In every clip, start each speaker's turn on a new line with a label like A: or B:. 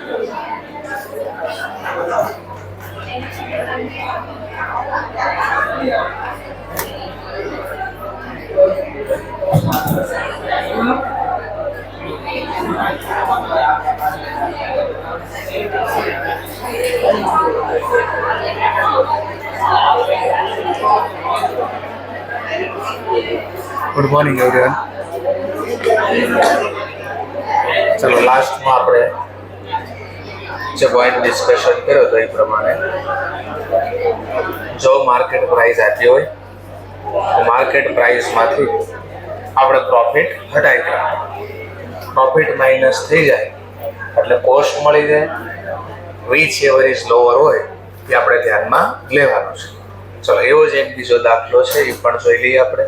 A: Good morning everyone. ચલો લાસ્ટમાં આપણે જે પોઈન્ટ ડિસ્કશન કર્યો હતો એ પ્રમાણે જો માર્કેટ પ્રાઇસ આપી હોય તો માર્કેટ પ્રાઇસમાંથી આપણે પ્રોફિટ હટાવી દેવાનું. પ્રોફિટ માઇનસ થઈ જાય એટલે કોસ્ટ મળી જાય. વિચ એવર ઇઝ લોઅર હોય એ આપણે ધ્યાનમાં લેવાનું છે. ચલો એવો જ એક બીજો દાખલો છે, એ પણ જોઈ લઈએ આપણે.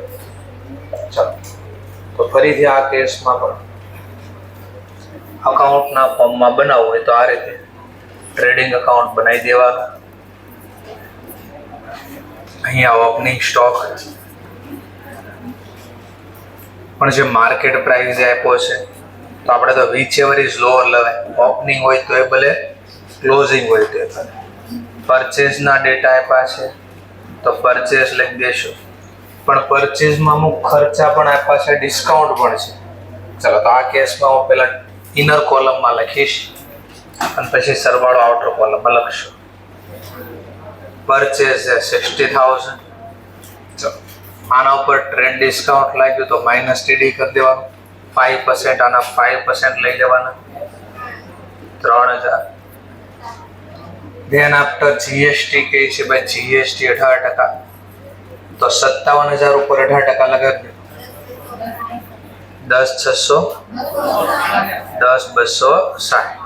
A: ચાલો તો ફરીથી આ કેસમાં પણ અકાઉન્ટના ફોર્મમાં બનાવવું હોય તો આ રીતે ટ્રેડિંગ અકાઉન્ટ બનાવી દેવાનું. અહીંયા ઓપનિંગ સ્ટોક પણ જે માર્કેટ પ્રાઇસ આપ્યો છે તો આપણે તો વિચ એવર ઇઝ લોઅર લેવાય. ઓપનિંગ હોય તો એ ભલે, ક્લોઝિંગ હોય તો એ ભલે. પરચેઝના ડેટા આપ્યા છે તો પરચેઝ લખી દેશું, પણ પરચેઝમાં અમુક ખર્ચા પણ આપ્યા છે, ડિસ્કાઉન્ટ પણ છે. ચાલો તો આ કેસમાં હું પહેલા ઇનર કોલમમાં લખીશ અને પછી સરવાળો આઉટર કોલમમાં લખશું. પરચેઝ છે 60,000. ચલો આના ઉપર ટ્રેડ ડિસ્કાઉન્ટ લાગ્યું તો માઇનસ ટીડી કરી દેવાનું. 5% આના 5% લઈ લેવાના, 3,000. ધેન આફ્ટર જીએસટી કહે છે ભાઈ જીએસટી 18%, તો 57,000 ઉપર 18% લગાવી. 10,600, 10,260.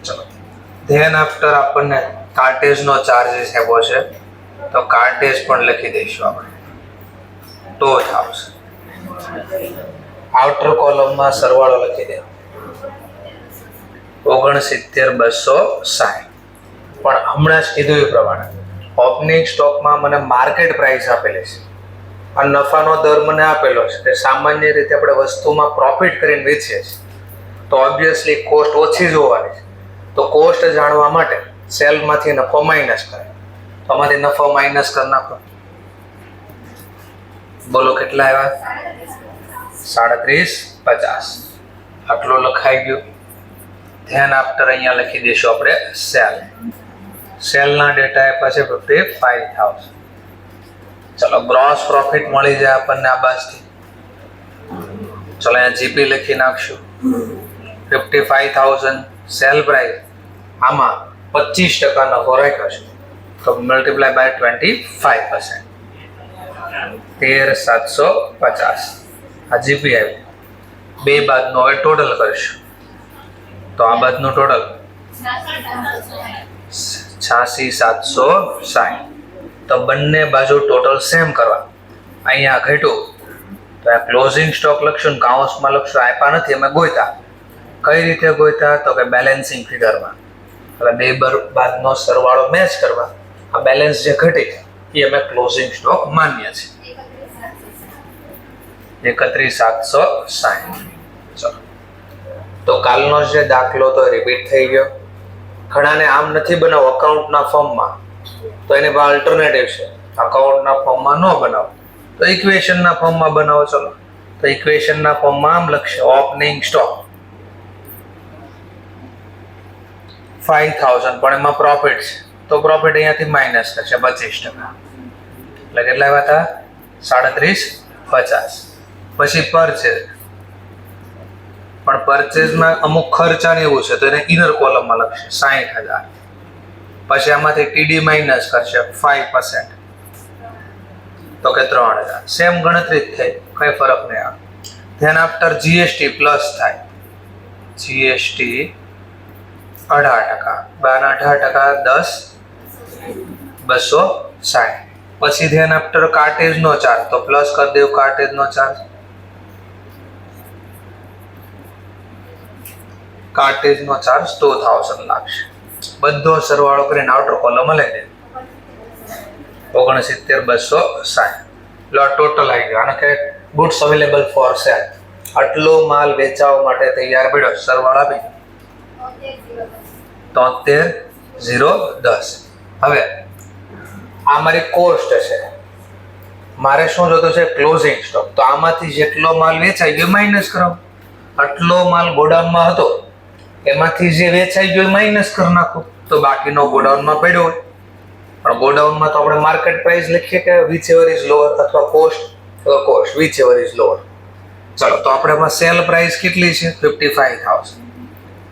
A: ચલો ધેન આફ્ટર આપણને કાર્ટેજનો ચાર્જીસ આપ્યો છે તો કાર્ટેજ પણ લખી દઈશું આપણે 2,000. આઉટર કોલમમાં સરવાળો લખી દે 69,260. પણ હમણાં જ કીધું એ પ્રમાણે ઓપનિંગ સ્ટોકમાં મને માર્કેટ પ્રાઇસ આપેલી છે અને નફાનો દર મને આપેલો છે કે સામાન્ય રીતે આપણે વસ્તુમાં પ્રોફિટ કરીને વેચીએ છીએ તો ઓબ્વિયસલી કોસ્ટ ઓછી જ હોવાની છે. તો કોસ્ટ જાણવા માટે સેલમાંથી નફો માઇનસ કરે, તો આમાંથી નફો માઇનસ કરી નાખો. બોલો કેટલા આવ્યા? 37,50. આટલું લખાઈ ગયું. ધ્યાન આફ્ટર અહીંયા લખી દઈશું આપણે સેલ. સેલના ડેટા આપ્યા છે 55,000. ચલો ગ્રોસ પ્રોફિટ મળી જાય આપણને આ બાજુથી. ચલો અહીંયા જીપી લખી નાખશું 55,000 સેલ પ્રાઇસ. આમાં 25% નફો રાખ્યો છે તો મલ્ટીપ્લાય બાય 25%, 13,750. આ જીપી આવ્યું. બે બાદનું હવે ટોટલ કરીશું તો આ બાદનું ટોટલ 86,760. તો બંને બાજુ ટોટલ સેમ કરવા. અહીંયા ઘટ્યું તો આ ક્લોઝિંગ સ્ટોક લખશું ને કાઉન્સમાં લખશું. આપ્યા નથી, અમે ગોઈતા. કઈ રીતે ગોઈતા? તો કે બેલેન્સિંગ ફિગરમાં. એટલે બે બાદનો સરવાળો મેચ કરવા. આ બેલેન્સ જે ઘટી એ અમે ક્લોઝિંગ સ્ટોક માન્ય છે 31,760. ચલો તો કાલનો જે દાખલો તો રિપીટ થઈ ગયો. ઘણાને આમ નથી બનાવો અકાઉન્ટના ફોર્મમાં, તો એની પાસે અલ્ટરનેટિવ છે. અકાઉન્ટના ફોર્મમાં ન બનાવો તો ઇક્વેશનના ફોર્મમાં બનાવો. ચલો તો ઇક્વેશનના ફોર્મમાં આમ લખશે ઓપનિંગ સ્ટોક 5,000, પણ એમાં પ્રોફિટ છે તો પ્રોફિટ અહીંયાથી માઇનસ થશે 25%. એટલે કેટલા આવ્યા હતા? 37,50. પછી પરચેઝ, પણ પરચેઝમાં અમુક ખર્ચાને એવું છે તો એને ઇનર કોલમમાં લખશે 60,000. પછી આમાંથી ટીડી માઇનસ કરશે 5%, તો કે 3,000. સેમ ગણતરી જ થઈ, કઈ ફરક નહીં આવે. ધેન આફ્ટર જીએસટી પ્લસ થાય. જીએસટી 18%, 10,260. પછી ધેન આફ્ટર કાર્ટેજનો ચાર્જ તો પ્લસ કરી દેવું. કાર્ટેજનો ચાર્જ, કાર્ટેજનો ચાર્જ 2,000 લાગશે. બધો સરવાળો કરીને આઉટર કોલમ લઈ દે 69,260. ટોટલ આવી ગયો. આને કે ગુડ્સ અવેલેબલ ફોર સેલ. આટલો માલ વેચાવા માટે તૈયાર પડ્યો, સરવાળો આપી 73,010. હવે આ મારી કોસ્ટ છે, મારે શું જોતું છે? Closing stock. તો આમાંથી જેટલો માલ વેચાઈ ગયો માઇનસ કરો. આટલો માલ ગોડાઉનમાં હતો, એમાંથી જે વેચાઈ ગયો માઇનસ કરી નાખો, તો બાકીનો ગોડાઉનમાં પડ્યો હોય. પણ ગોડાઉનમાં તો આપણે માર્કેટ પ્રાઇસ લખીએ કે વિચ એવર ઇઝ લોઅર, અથવા cost which ever is lower. ચાલો, તો આપણે એમાં સેલ પ્રાઇસ કેટલી છે? 55,000.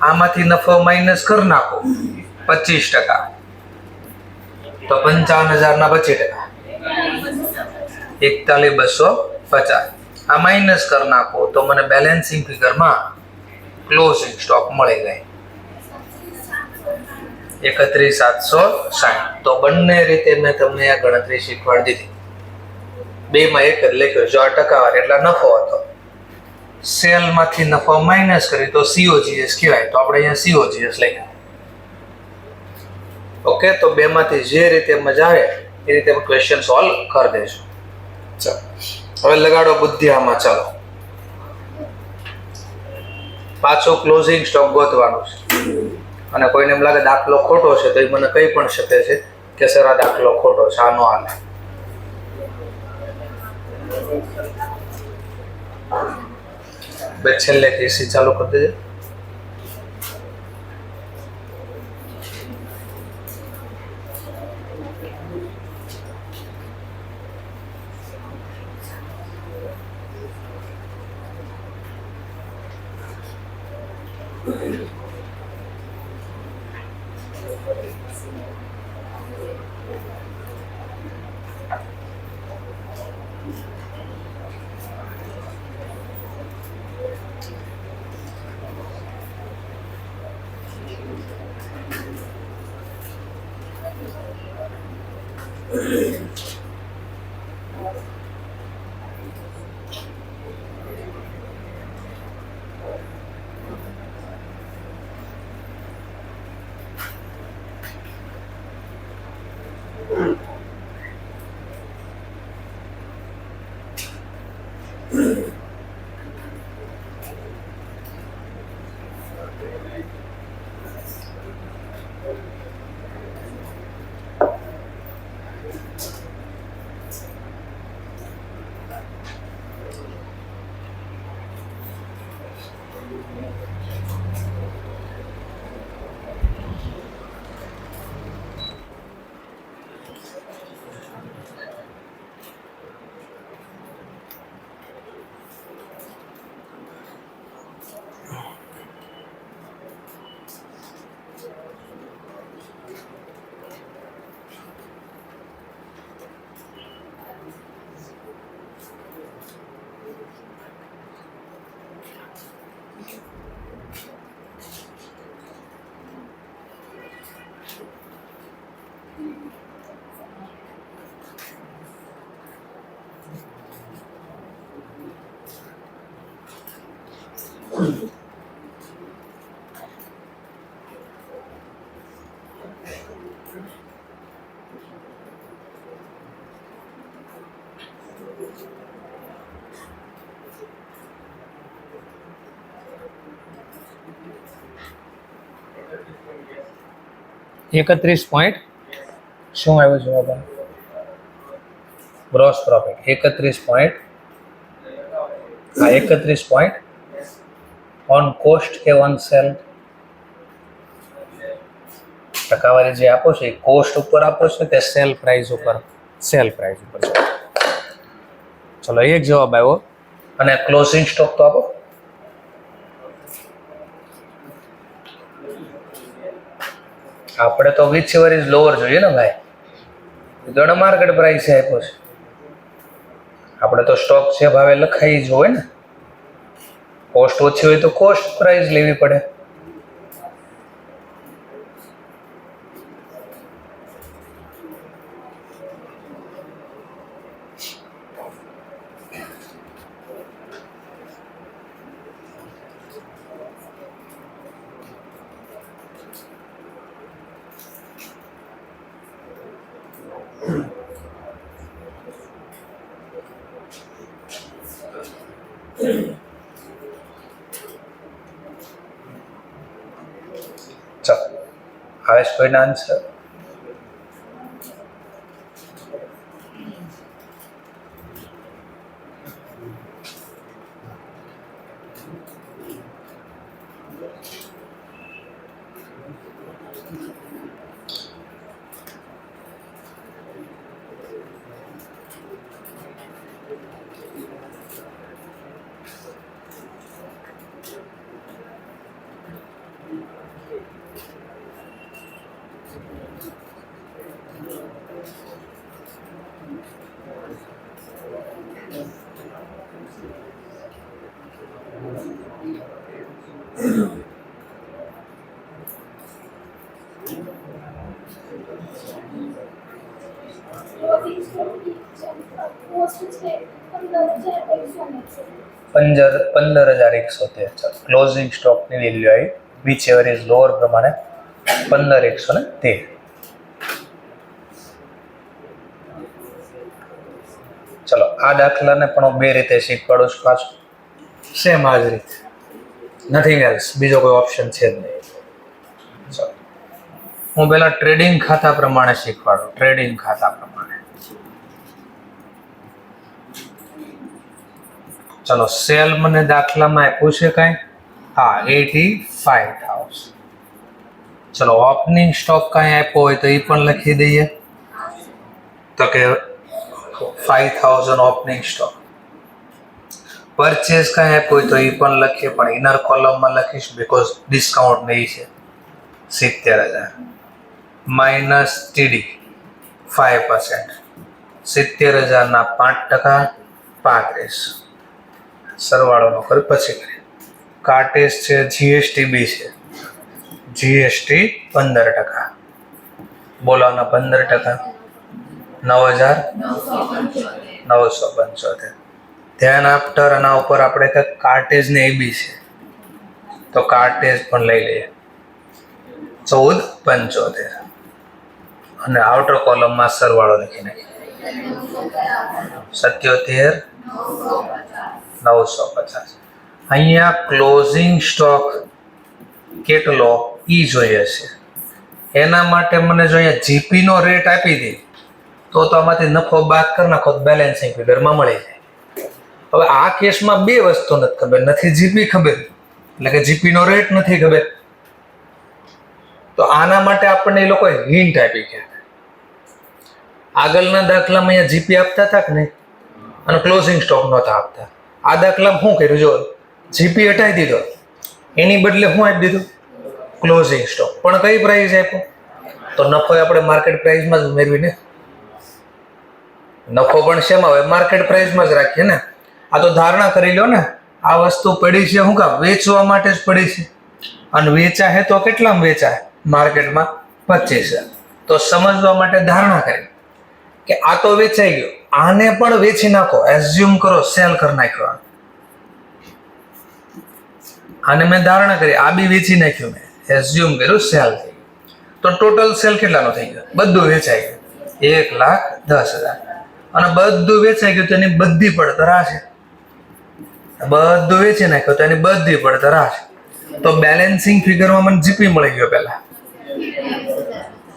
A: આમાંથી નફો માઇનસ કરી નાખો 25%, તો 55,000 ના 25%, 41,250. આ માઇનસ કરી નાખો તો મને બેલેન્સિંગ ફિગરમાં ક્લોઝિંગ સ્ટોક મળી જાય 31,760. તો બંને રીતે મેં તમને આ ગણતરી શીખવાડી દીધી. બેમાં એક જ લખ્યો, જો આ ટકાવાર એટલે નફો હતો, સેલમાંથી નફો માઇનસ કરી તો COGS કહેવાય. તો આપણે અહીંયા COGS લખ્યા. ઓકે, તો બેમાંથી જે રીતે મજા આવે એ રીતે ક્વેશ્ચન સોલ્વ કરી દેજો. ચાલો, હવે લગાડો બુદ્ધિ આમાં. ચાલો, પાછો ક્લોઝિંગ સ્ટોક ગોતવાનો છે. અને કોઈને એમ લાગે દાખલો ખોટો છે તો એ મને કહી પણ શકે છે કે સર આ દાખલો ખોટો છે, આ નો હાલે. છેલ્લે કેસી ચાલુ કરી દેજો. એકત્રીસ પોઈન્ટ શું આવ્યું જવાબ? Gross profit 31 point on cost કે ઓન સેલ? ટકાવારી જે આપો છો એ કોસ્ટ ઉપર આપો છો કે સેલ પ્રાઇસ ઉપર? સેલ પ્રાઇસ ઉપર. ચલો, એક જવાબ આવ્યો. અને ક્લોઝિંગ સ્ટોક તો આપો. આપણે તો વિચ એવર ઇઝ લોઅર જોઈએ ને ભાઈ, ઘણા માર્કેટ પ્રાઇસ આપ્યો છે. આપણે તો સ્ટોક છે ભાવે લખાઈ જ હોય ને. કોસ્ટ ઓછી હોય તો કોસ્ટ પ્રાઇસ લેવી પડે. આવે છે કોઈના આન્સર? $15,113. ચાલો ક્લોઝિંગ સ્ટોકની વેલ્યુ આવી વિચ એવર ઇઝ લોઅર પ્રમાણે 15,113. ચલો આ દાખલાને પણ હું બે રીતે શીખવાડું છું પાછું સેમ આ જ રીતે, નથિંગ એલ્સ, બીજો કોઈ ઓપ્શન છે જ નહીં. ચલો હું પહેલા ટ્રેડિંગ ખાતા પ્રમાણે શીખવાડું. ટ્રેડિંગ ખાતા પ્રમાણે ચલો સેલ મને દાખલામાં આપ્યું છે કાંઈ? હા, 85,000. ચલો ઓપનિંગ સ્ટોક કાંઈ આપ્યો હોય તો એ પણ લખી દઈએ, તો કે 5,000 ઓપનિંગ સ્ટોક. પરચેસ કાંઈ આપ્યો હોય તો એ પણ લખીએ, પણ ઇનર કોલમમાં લખીશ બીકોઝ ડિસ્કાઉન્ટ નહીં છે. 70,000 માઇનસ ટીડી 5%, 70,000 ના 5%, 35. સરવાળો નો કરી પછી કરીએ. કાર્ટેસ છે, જીએસટી બી છે, જીએસટી 15%, બોલાવના 15%, 9,975. ધ્યાન આફ્ટર આના ઉપર આપણે કંઈક કાર્ટેજ ને એ બી છે તો કાર્ટેજ પણ લઈ લઈએ. 14,75 અને આઉટર કોલમમાં સરવાળો લખી નાખીએ. 77,950. અહીંયા ક્લોઝિંગ સ્ટોક કેટલો ઈ જોઈએ છે. એના માટે મને જો અહીંયા જીપી નો રેટ આપી દે તો આમાંથી નફો બાદ કરી નાખો, બેલેન્સિંગ ફિગરમાં મળી જાય. હવે આ કેસમાં બે વસ્તુ નથી ખબર, નથી જીપી ખબર એટલે કે જીપી નો રેટ નથી ખબર, તો આના માટે આપણને એ લોકોએ હિન્ટ આપી કે આગળના દાખલામાં અહીંયા જીપી આપતા હતા કે નહીં અને ક્લોઝિંગ સ્ટોક નહોતા આપતા. આ દાખલામાં શું કર્યું, જો જીપી હટાવી દીધો, એની બદલે શું આપી દીધું? Closing stock. પણ કઈ પ્રાઇસ આપ્યો? તો નફો આપણે માર્કેટ પ્રાઇસમાં જ ઉમેરવીને, નફો પણ શેમાં હોય? માર્કેટ પ્રાઇસમાં જ રાખીએ ને. આ તો ધારણા કરી લો ને, આ વસ્તુ પડી છે શું કામ? વેચવા માટે જ પડી છે, અને વેચાય તો કેટલામાં વેચાય? માર્કેટમાં 25,000. તો સમજવા માટે ધારણા કરી કે આ તો વેચાઈ ગયો, આને પણ વેચી નાખો, એઝ્યુમ કરો સેલ કરી નાખ્યો. આને મેં ધારણા કરી, આ બી વેચી નાખ્યું, મેં એઝ્યુમ કર્યું સેલ થઈ ગયું. તો ટોટલ સેલ કેટલાનો થઈ ગયો? બધું વેચાઈ ગયું 1,10,000. અને બધું વેચાઈ ગયું તો એની બધી પડતર આ છે. બધું વેચી નાખ્યું તો એની બધી પડતર આ છે. તો બેલેન્સિંગ ફિગરમાં મને જીપી મળી ગયો પહેલા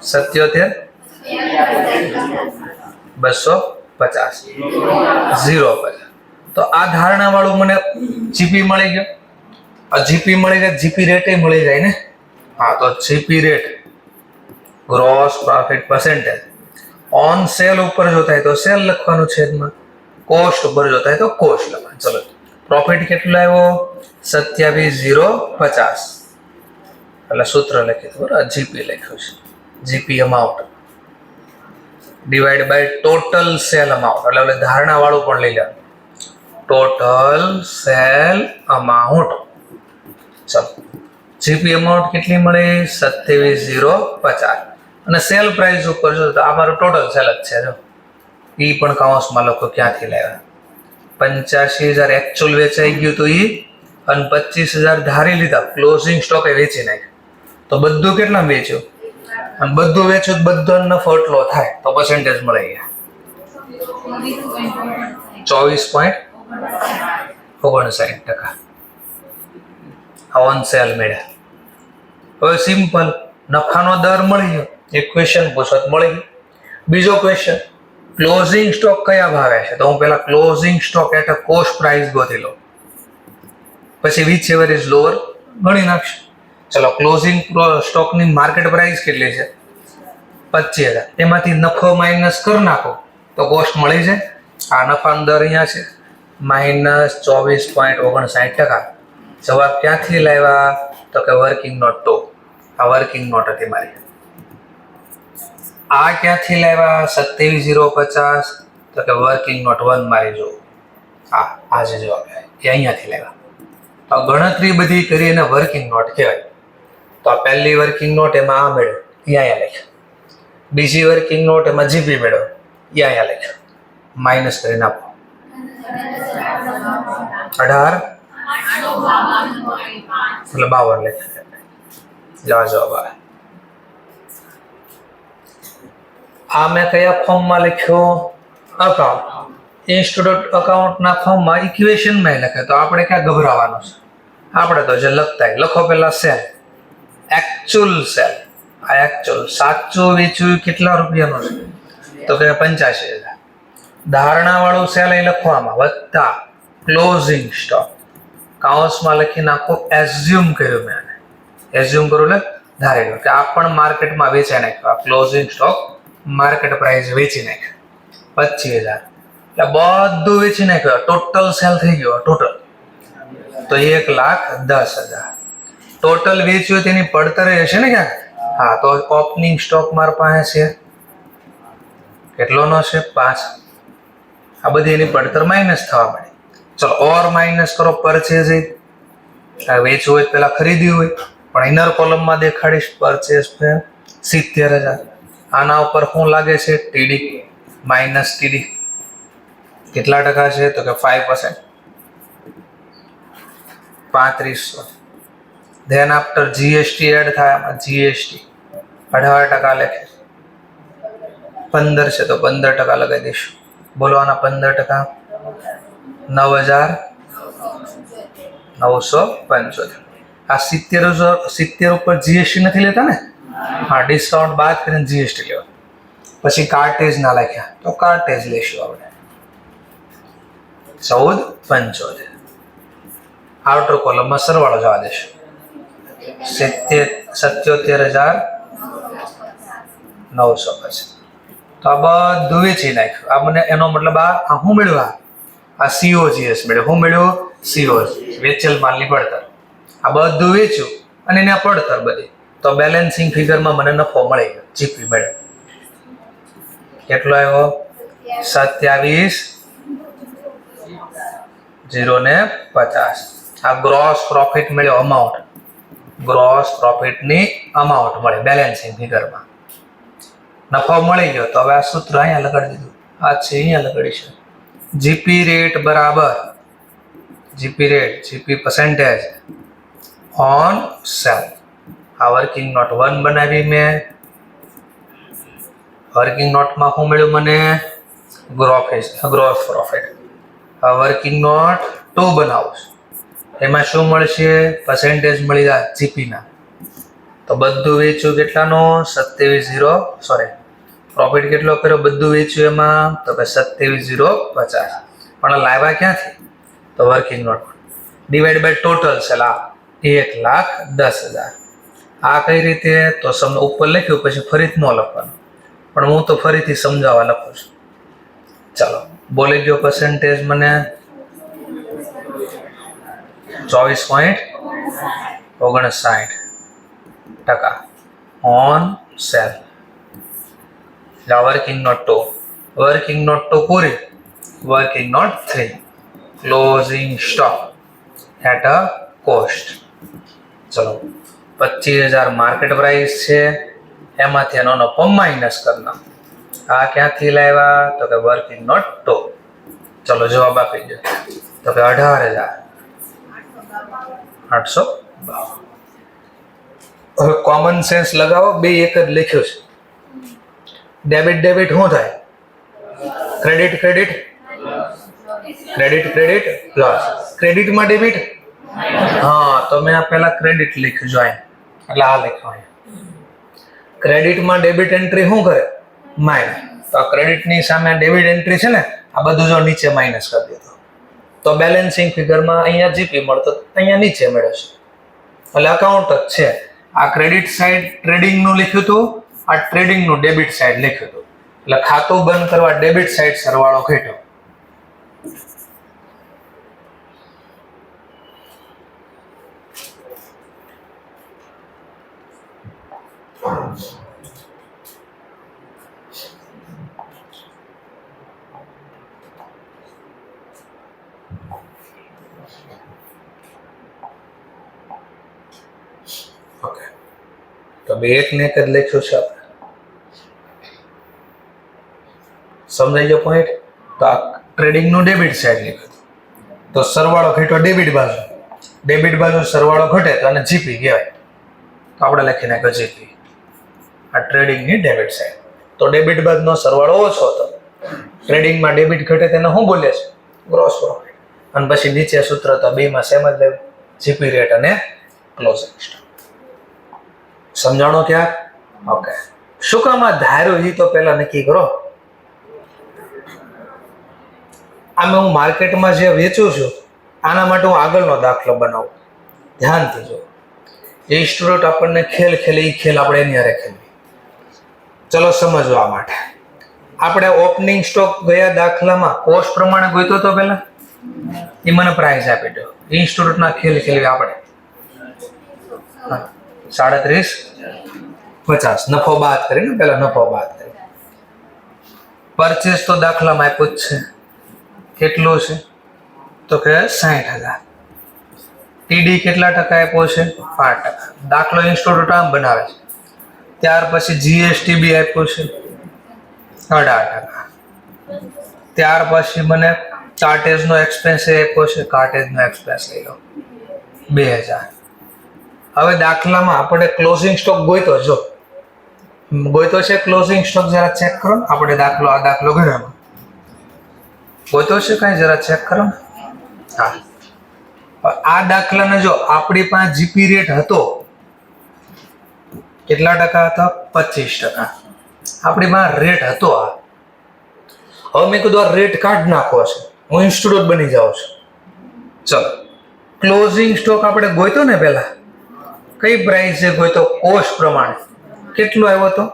A: 77,250 0. તો આ ધારણા વાળું મને જીપી મળી ગયો. આ જીપી મળી જાય, જીપી રેટ મળી જાય ને. હા, તો GP rate gross profit percentage on cell ઉપર જો થાય તો સેલ લખવાનું છેદમાં, કોસ્ટ ઉપર જો થાય તો કોસ્ટ લખવાનું. ચલો પ્રોફિટ કેટલો આવ્યો? 27,050. એટલે સૂત્ર લખી દો, બરાબર. જીપી લખ્યું છે, GP amount divide by total sale amount. એટલે ધારણા વાળું પણ લઈ લેવાનું, ટોટલ સેલ અમાઉન્ટ. ચલો જીપી અમાઉન્ટ કેટલી મળે? 27,050. અને સેલ પ્રાઇસ ઉપર જો તો આ મારું ટોટલ સેલ જ છે. જો ઈ પણ કાઉન્સમાં લખો ક્યાંથી લાવ્યા. 85,000 એકચ્યુઅલ વેચાઈ ગયું તો ઈ, અને 25,000 ધારી લીધા, ક્લોઝિંગ સ્ટોકે વેચી નાખ્યું. તો બધું કેટલા વેચ્યું? અને બધું વેચ્યું બધો નફો એટલો થાય તો પર્સન્ટેજ મળી ગયા 24.59%. ઓન સેલ મળ્યા. હવે સિમ્પલ નફાનો દર મળી ગયો, એક ક્વેશ્ચન પૂછો તો મળી ગયો. બીજો ક્વેશ્ચન, ક્લોઝિંગ સ્ટોક કયા ભાવે છે? તો હું પહેલા closing stock at a cost price ગોતી લઉં, પછી વિચ એવર ઇઝ લોઅર ગણી નાખશું. ચલો, ક્લોઝિંગ સ્ટોકની માર્કેટ પ્રાઇસ કેટલી છે? 25,000. એમાંથી નફો માઇનસ કરી નાખો તો કોસ્ટ મળી જાય. આ નફાનો દર અહીંયા છે -24.59%. જવાબ ક્યાંથી લાવ્યા? તો કે વર્કિંગ નોટ 2. આ વર્કિંગ નોટ હતી મારી. આ ક્યાંથી લાવ્યા? 27,050. તો કે વર્કિંગ નોટ 1 મારી જો. આ જે જવાબ એ અહીંયાથી લાવ્યા. આ ગણતરી બધી કરી અને વર્કિંગ નોટ કહેવાય. તો આ પહેલી વર્કિંગ નોટ એમાં આ મેળવ્યો, અહીંયા લખ્યો. બીજી વર્કિંગ નોટ એમાં જીપી મેળવ્યો, અહીંયા લખ્યો. માઇનસ કરીને આપો. 18 એટલે 52 લખ્યું. જવાબ આવે. આ મેં કયા ફોર્મમાં લખ્યો? અકાઉન્ટ. ઇન્સ્ટિટ્યૂટ અકાઉન્ટના ફોર્મમાં ઇક્વેશનમાં લખે તો આપણે ક્યાં ગભરાવાનું છે? આપણે તો જે લખતા લખો પહેલા સેલ, એકચ્યુઅલ સેલ. આ એકચ્યુઅલ સાચું વેચ્યું કેટલા રૂપિયાનું છે? તો કે 85,000. ધારણા વાળું સેલ અહીં લખવામાં વત્તા ક્લોઝિંગ સ્ટોક કાઉન્સમાં લખી નાખો. એઝ્યુમ કર્યું મેં આને. એઝ્યુમ કરું એટલે ધારી લો કે આ પણ માર્કેટમાં વેચાઈ નાખ્યો. આ ક્લોઝિંગ સ્ટોક માર્કેટ પ્રાઇસ વેચી નાખ્યો 25,000. એટલે બધું વેચી નાખ્યું. ટોટલ સેલ થઈ ગયો ટોટલ તો 1,10,000. ટોટલ વેચ્યું તેની પડતર હશે ને ક્યાંક? હા, તો ઓપનિંગ સ્ટોક મારી પાસે છે કેટલોનો છે? 5. આ બધી એની પડતર માઇનસ થવા માંડી. ચલો, ઓર માઇનસ કરો પરચેઝ. વેચવું હોય પેલા ખરીદ્યું હોય પણ ઇનર કોલમમાં દેખાડીશ પરચેઝ 70,000. આના ઉપર શું લાગે છે? TD minus TD. કેટલા ટકા છે? તો કે 5%. 3500. ધેન આફ્ટર જીએસટી એડ થાય. આમાં જીએસટી 18% લખે. 15 છે તો 15% લગાવી દઈશું. બોલો, આના 15%. 9,975. આ 70 ઉપર જીએસટી નથી લેતા ને? હા, ડિસ્કાઉન્ટ બાદ કરીને જીએસટી લેવા. પછી કાર્ટેજ ના લખ્યા તો કાર્ટેજ લઈશું આપણે 14,75. આઉટર કોલમમાં સરવાળો જવા દેશું. 77,950. તો આ બધું વેચી નાખ્યું. આ મને એનો મતલબ આ શું મેળવ્યું? આ COGS મેળવ્યું. શું મેળવ્યું? COGS, વેચેલ માલની પડતર. આ બધું વેચ્યું અને એના પડતર બધી. તો બેલેન્સિંગ ફિગરમાં મને નફો મળી ગયો. જીપી મેળવ્યો. કેટલો આવ્યો? 27,050. આ ગ્રોસ પ્રોફિટ મળ્યો. અમાઉન્ટ, ગ્રોસ પ્રોફિટની અમાઉન્ટ મળે બેલેન્સિંગ ફિગરમાં. નફો મળી ગયો. તો હવે આ સૂત્ર અહીંયા લગાડી દીધું. આ છે અહીંયા લગાડીશું. જીપી રેટ બરાબર જીપી પર્સન્ટેજ ઓન સેલ. આ વર્કિંગ નોટ 1 બનાવી મેં. વર્કિંગ નોટમાં શું મળ્યું મને? Gross profit. આ વર્કિંગ નોટ 2 બનાવું છું. એમાં શું મળશે? પર્સન્ટેજ મળી જાય જીપીના. તો બધું વેચ્યું કેટલાનો? 27,000. પ્રોફિટ કેટલો કર્યો બધું વેચ્યું એમાં? તો કે 27,050. પણ લાવ્યા ક્યાંથી? તો working note divide by total sale. આ 1,10,000. આ કઈ રીતે? તો ઉપર લખ્યું પછી ફરીથી ન લખવાનું, પણ હું તો ફરીથી સમજાવવા લખું છું. ચાલો, બોલી ગયો પર્સન્ટેજ મને 24.59% on sale. Working note 2. Working note 2 પૂરી. Working note 3 closing stock at a cost. ચલો, 25,000 માર્કેટ પ્રાઇસ છે. એમાંથી એનો નફો માઇનસ કરવાનો. આ ક્યાંથી લાવ્યા? તો કે વર્કિંગ નોટ 2. ચલો, જવાબ આપી દો. તો કે 18,852. હવે કોમન સેન્સ લગાવો. બે એક જ લખ્યું છે. ડેબિટ શું થાય? Credit plus. ક્રેડિટમાં ડેબિટ. હા, તો મેં આ પહેલા ક્રેડિટ લખ્યું જો એટલે આ લખ્યું અહીંયા. ક્રેડિટમાં ડેબિટ એન્ટ્રી શું કરે? માઇનસ. તો આ ક્રેડિટની સામે ડેબિટ એન્ટ્રી છે ને, આ બધું જો નીચે માઇનસ કરી દીધું તો બેલેન્સિંગ ફિગરમાં અહીંયા જીપી મળતો, અહીંયા નીચે મળે છે. એટલે અકાઉન્ટ જ છે. આ ક્રેડિટ સાઇડ ટ્રેડિંગનું લખ્યું હતું, આ ટ્રેડિંગનું ડેબિટ સાઇડ લખ્યું હતું. એટલે ખાતું બંધ કરવા ડેબિટ સાઇડ સરવાળો ઘટ્યો. ઓકે, તો બે એક ને એક જ લખ્યું છે આપણે. સમજાઈ ગયો પોઈન્ટ? તો આ ટ્રેડિંગનું ડેબિટ સાઈડ લખ્યું તો સરવાળો ઘટ્યો ડેબિટ બાજુ. ડેબિટ બાજુ સરવાળો ઘટે તો આને જીપી કહેવાય. તો આપણે લખી નાખ્યો જીપી. આ ટ્રેડિંગની ડેબિટ સાઈડ. તો ડેબિટ બાજુનો સરવાળો ઓછો હતો. ટ્રેડિંગમાં ડેબિટ ઘટે તેને શું બોલે છે? Gross profit. અને પછી નીચે સૂત્ર તો બેમાં સેમ જ લેવું, જીપી રેટ અને ક્લોઝિંગ સ્ટોક. સમજાણો ક્યાં? ઓકે. શું કામ આ ધાર્યું એ તો પહેલા નક્કી કરો. આમે હું માર્કેટમાં જે વેચું છું આના માટે હું આગળનો દાખલો બનાવું. ધ્યાનથી જો. એ સ્ટુડન્ટ આપણને ખેલ ખેલે એ ખેલ આપણે એની હારે ખેલવી. ચલો સમજવા માટે આપણે ઓપનિંગ સ્ટોક ગયા દાખલામાં કોસ્ટ પ્રમાણે ગોઈતો તો પહેલા એ મને પ્રાઇસ આપી દો. એ સ્ટુડન્ટના ખેલ ખેલવી આપણે. 37.50 નફો બાદ કરીને પહેલા નફો બાદ કરી. પરચેસ તો દાખલામાં આપ્યું જ છે. કેટલું છે? તો કે 60,000. ટીડી કેટલા ટકા આપ્યો છે? 5%. દાખલો ઇન્સ્ટિટ્યૂટ આમ બનાવે છે. ત્યાર પછી જીએસટી બી આપ્યું છે 18%. ત્યાર પછી મને કાર્ટેજનો એક્સપેન્સ આપ્યો છે. કાર્ટેજનો એક્સપેન્સ લઈ લો 2000. હવે દાખલામાં આપણે ક્લોઝિંગ સ્ટોક ગોઈતો જો ગોઈતો છે. ક્લોઝિંગ સ્ટોક જરા ચેક કરો. આપણે આ દાખલો ગણ્યો ગોઈતો છે કાંઈ જરા ચેક કરો. હા, આ દાખલાને જો આપણી પાસે જીપી રેટ હતો કેટલા ટકા હતો? 25%. આપણી પાસે રેટ હતો આ. હવે મેં કીધું આ રેટ કાઢ નાખવો છે. હું ઇન્સ્ટિટ્યૂટ બની જાઉં છું. ચલો, ક્લોઝિંગ સ્ટોક આપણે ગોઈતો ને પહેલા કઈ પ્રાઇસ છે ગોઈતો? કોસ્ટ પ્રમાણે કેટલો આવ્યો હતો?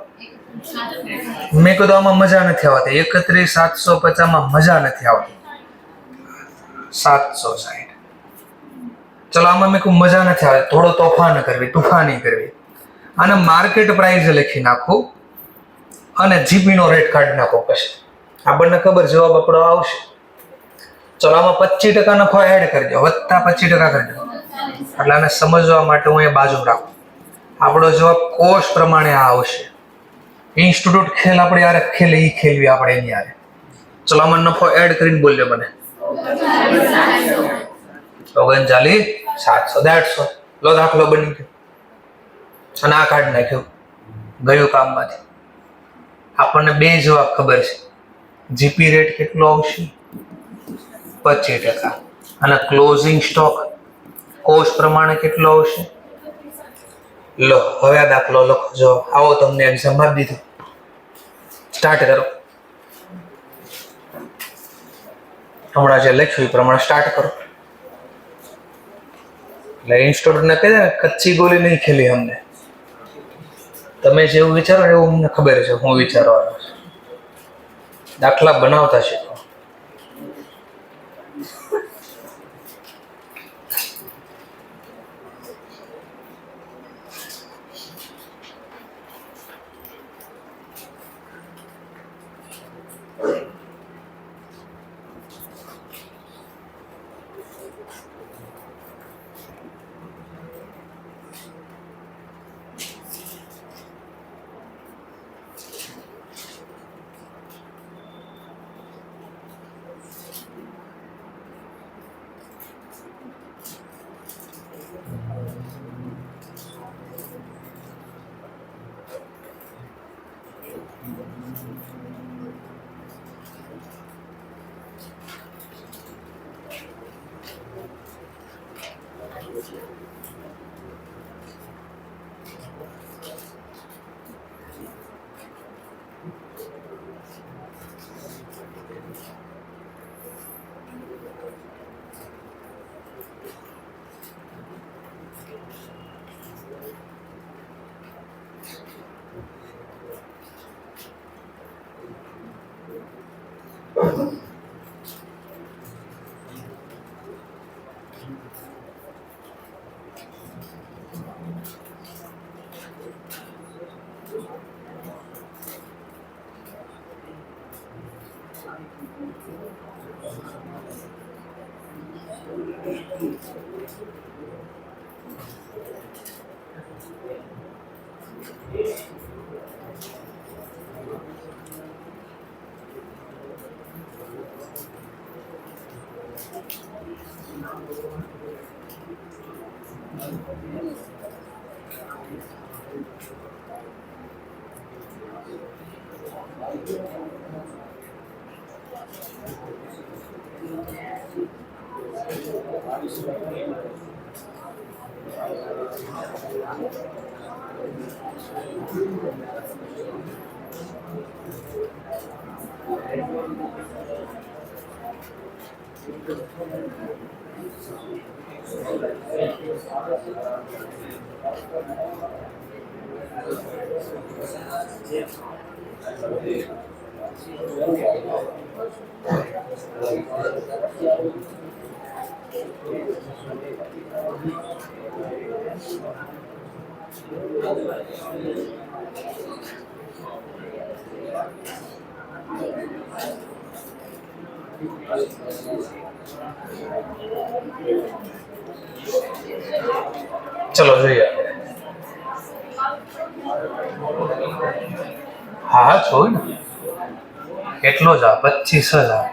A: મેં કીધું આમાં મજા નથી આવતી. 31,750 માં મજા નથી આવતી. 760. ચલો આમાં મેં કોઈ મજા નથી આવતી. થોડો તોફાની કરવી. અને માર્કેટ પ્રાઇસ લખી નાખો અને જીપી નો રેટ કાઢી નાખો. પછી આપણને ખબર જવાબ આપણો આવશે. ચલો આમાં 25% નફો એડ કરી દો, વત્તા 25% કરી દો. એટલે આને સમજવા માટે હું એ બાજુ રાખું. આપણો જવાબ કોસ્ટ પ્રમાણે આ આવશે. ઇન્સ્ટિટ્યૂટ ખેલ આપણે યાર ખેલે એ ખેલવી આપણે એની યારે. ચલો આમાં નફો એડ કરીને બોલ્યો મને 39,700. લો દાખલો બની ગયો. અને આ કાઢી નાખ્યો ગયું કામમાંથી. આપણને બે જવાબ ખબર છે. જીપી રેટ કેટલો આવશે? 25%. અને ક્લોઝિંગ સ્ટોક કોસ્ટ પ્રમાણે કેટલો આવશે? લો હવે આ દાખલો લખો. જો આવો તમને એક્ઝામ આપી દીધું. સ્ટાર્ટ કરો. હમણાં જે લખ્યું એ પ્રમાણે સ્ટાર્ટ કરો. એટલે ઇન્સ્ટિટ્યૂટને કહે ને કચ્ચી ગોલી નહીં ખેલી અમને. તમે જેવું વિચારો એવું અમને ખબર છે હું વિચારવાનો છું. દાખલા બનાવતા શીખો. ચલો જોઈએ. હા છો ને, કેટલો જ 25,000.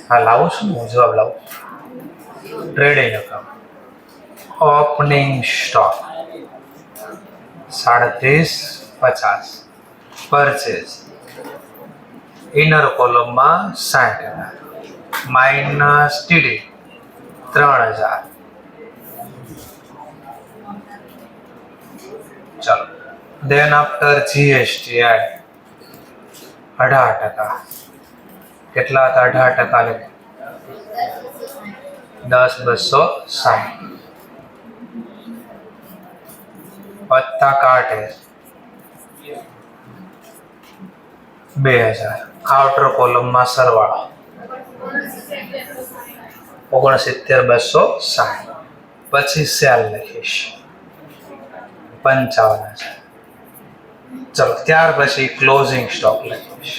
A: હા લાવું છું હું જવાબ લાવું. Trading account, opening stock 37,50. Purchase inner કોલમમાં 60,000 માઇનસ ટીડી 3,000. ચલો then after GST add 18%. કેટલા હતા 18% લખે 10,260 વત્તા કાઢે 2,000. આઉટર કોલમમાં સરવાળો 69,260. પછી સેલ લખીશ 55,000. ચલો ત્યાર પછી ક્લોઝિંગ સ્ટોક લખીશ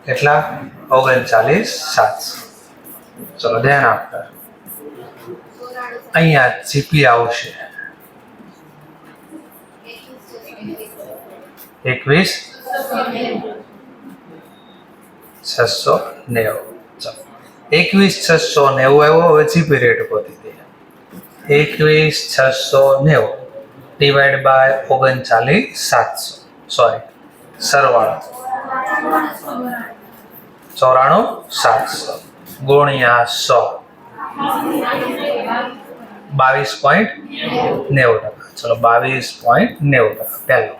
A: કેટલા 39,700. ચલો ધ્યાન આપતા અહીંયા જીપી આવશે 21,690. ચલો 21,690 આવ્યો. હવે જીપી રેટ ગોતી દઈએ. 21,690 ડિવાઈડ બાય 39,700. સોરી સરવાળો 94,700 ગુણ્યા 100 22.90%. ચલો 22.90% પહેલો.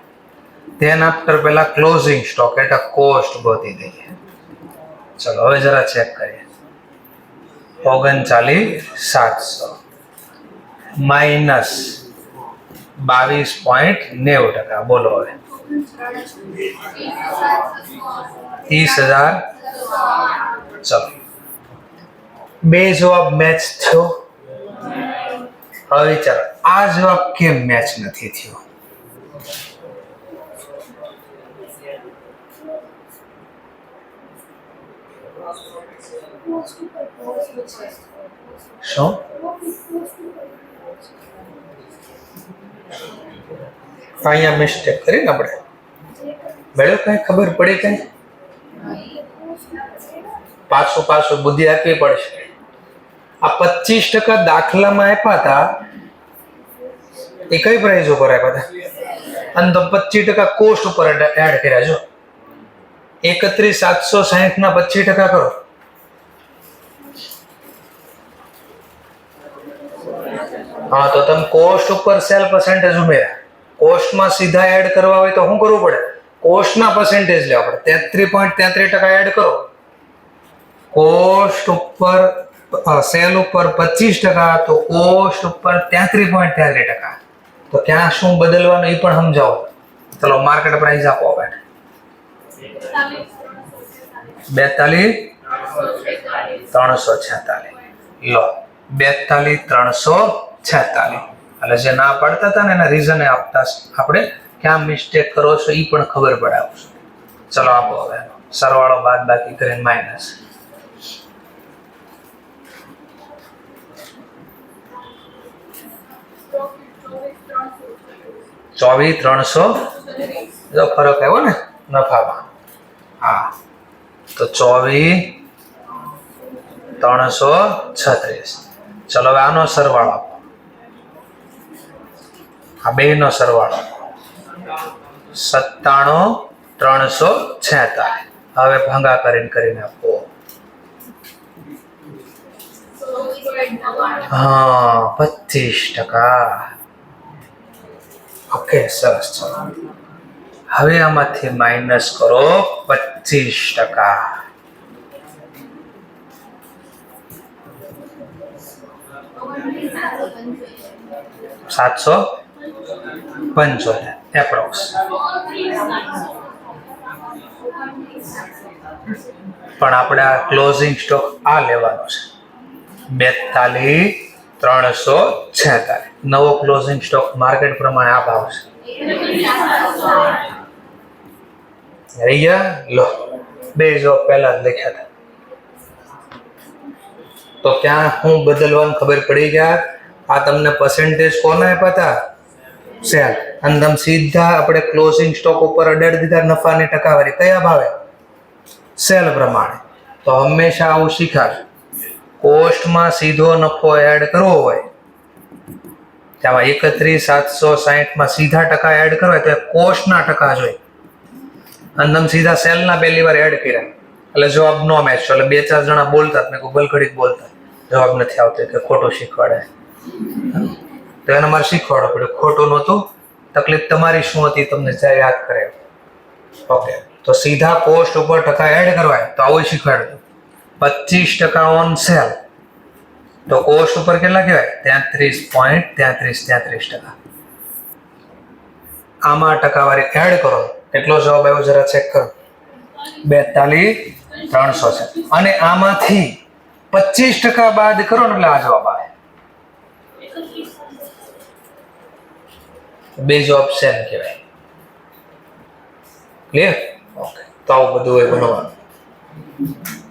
A: ધ્યાન આફ્ટર પહેલા ક્લોઝિંગ સ્ટોક એટલે કોસ્ટ ગોતી દઈએ. ચલો હવે જરા ચેક કરીએ. 39,700 માઇનસ 22.90%. બોલો હવે 30,000. ચલો બે જવાબ મેચ થયો. હવે વિચારો આ જવાબ કેમ મેચ નથી થયો? શું અહીંયા મિસ્ટેક કરી ને આપણે મેળવ કઈ ખબર પડી કઈ પાછું બુદ્ધિ આપવી પડશે. આ 25% દાખલામાં આપ્યા હતા એ કઈ પ્રાઇસ ઉપર આપ્યા હતા અને તો 25% કોસ્ટ ઉપર એડ કર્યા. જો 31,760 ના 25% કરો. હા તો તમે કોસ્ટ ઉપર સેલ પર્સન્ટેજ ઉમેર્યા. કોસ્ટમાં સીધા એડ કરવા હોય તો શું કરવું પડે? કોસ્ટના પર્સન્ટેજ લેવા પડે. 33.33% એડ કરો. કોસ્ટ ઉપર સેલ ઉપર 25% તો કોસ્ટ ઉપર 33.33%. તો ક્યાં શું બદલવાનું એ પણ સમજાવો. ચલો માર્કેટ પ્રાઇસ આપો હવે 42,346 લો 42,346. એટલે જે ના પડતા હતા ને એના રીઝન આપતા આપણે ક્યાં મિસ્ટેક કરો છો એ પણ ખબર પડે આવશે. ચલો આપો હવે સરવાળો બાદ બાકી કરીને માઇનસ. ચોવીસ 300 જો ફરક આવ્યો ને નફામાં. હા તો 24 336. ચલો હવે આનો સરવાળો આપો. આ બે નો સરવાળો 97 346. હવે ભંગા કરીને આપો. હા 25%. ઓકે સરસ. ચલો હવે આમાંથી માઇનસ કરો 25%. $775 એપ્રોક્સ. પણ આપણે આ ક્લોઝિંગ સ્ટોક આ લેવાનો છે 42,346. નવો ક્લોઝિંગ સ્ટોક માર્કેટ પ્રમાણે આ ભાવ છે. રહી ગયા લો બે જો પહેલા જ લખ્યા હતા તો ક્યાં હું બદલવાનું ખબર પડી ગયા. આ તમને પર્સન્ટેજ કોને આપ્યા હતા? સેલ. અને તમે સીધા આપણે ક્લોઝિંગ સ્ટોક ઉપર અડાડી દીધા નફાની ટકાવારી કયા ભાવે? સેલ પ્રમાણે. તો હંમેશા આવું શીખાય. કોસ્ટમાં સીધો નફો એડ કરવો હોય તેમાં 31,760 સીધા ટકા એડ કરવા તો કોસ્ટના ટકા જોઈએ અને તમે સીધા સેલના પહેલી વાર એડ કર્યા એટલે જવાબ નો મેચ. એટલે 2-4 જણા બોલતા મેં ગૂગલ ઘડીક બોલતા જવાબ નથી આવતો કે ખોટું શીખવાડે. તો એને મારે શીખવાડવું પડે ખોટું નહોતું. તકલીફ તમારી શું હતી તમને યાદ કરે. ઓકે તો સીધા કોસ્ટ ઉપર ટકા એડ કરવાય તો આવું શીખવાડ્યું. 25% ઓન સેલ તો કોસ્ટ ઉપર કેટલા કહેવાય? 33.33%. આમાં ટકાવારી એડ કરો કેટલો જવાબ આવ્યો જરા ચેક કરો. 42,300 છે અને આમાંથી 25% બાદ કરો ને એટલે આ જવાબ આવે. બે જવાબ સેમ કહેવાય. ક્લિયર? ઓકે તો આવું બધું હોય બનવાનું.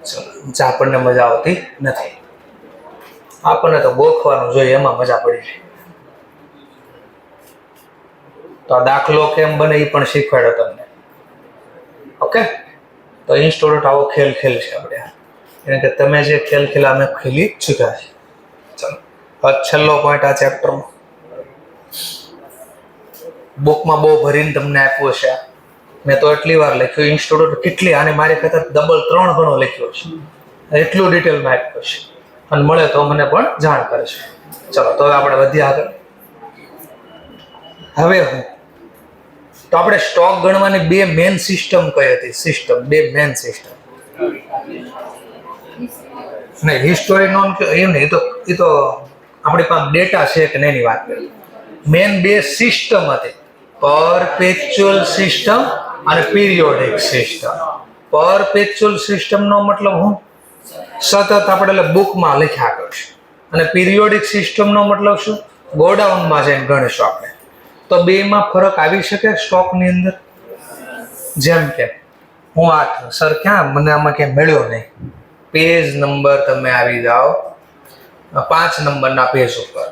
A: ચલો આપણને મજા આવતી નથી. આપણને તો ગોખવાનું જોઈએ એમાં મજા પડી જાય. તો આ દાખલો કેમ બને એ પણ શીખવાડ્યો તમને. ઓકે તો ઇન્સ્ટોલન્ટ આવો ખેલ છે આપણે એટલે કે તમે જે ખેલ ખેલા અમે ખેલી ચૂક્યા છે. ચલો હવે છેલ્લો પોઈન્ટ આ ચેપ્ટરમાં બુકમાં બહુ ભરીને તમને આપ્યો છે. મેં તો એટલી વાર લખ્યું ઇન્સ્ટોલન્ટ કેટલી આને મારી કરતા ડબલ 3 ગણો લખ્યો છે. એટલું ડિટેલમાં આપ્યો છે અને મળે તો મને પણ જાણ કરશે. ચલો તો હવે આપણે વધીએ આગળ. હવે તો આપણે સ્ટોક ગણવાની બે મેન સિસ્ટમ કઈ હતી? બે મેન સિસ્ટમ નહીં હિસ્ટોરી નો એમ નહીં એ તો આપણી પાસે ડેટા છે કે નહીં એની વાત કરી. મેન બે સિસ્ટમ હતી પરપેચ્યુઅલ સિસ્ટમ અને પીરિયોડિક સિસ્ટમ. પરપેચ્યુઅલ સિસ્ટમ નો મતલબ હું સતત આપણે બુકમાં લખ્યા કરશું અને પીરિયોડિક સિસ્ટમ નો મતલબ શું? ગોડાઉનમાં જઈને ગણીશું આપણે. તો બેમાં ફરક આવી શકે સ્ટોકની અંદર. જેમ કે હું આ સર ક્યાં મને આમાં ક્યાં મળ્યો નહીં. પેજ નંબર તમે આવી જાઓ 5 નંબરના પેજ ઉપર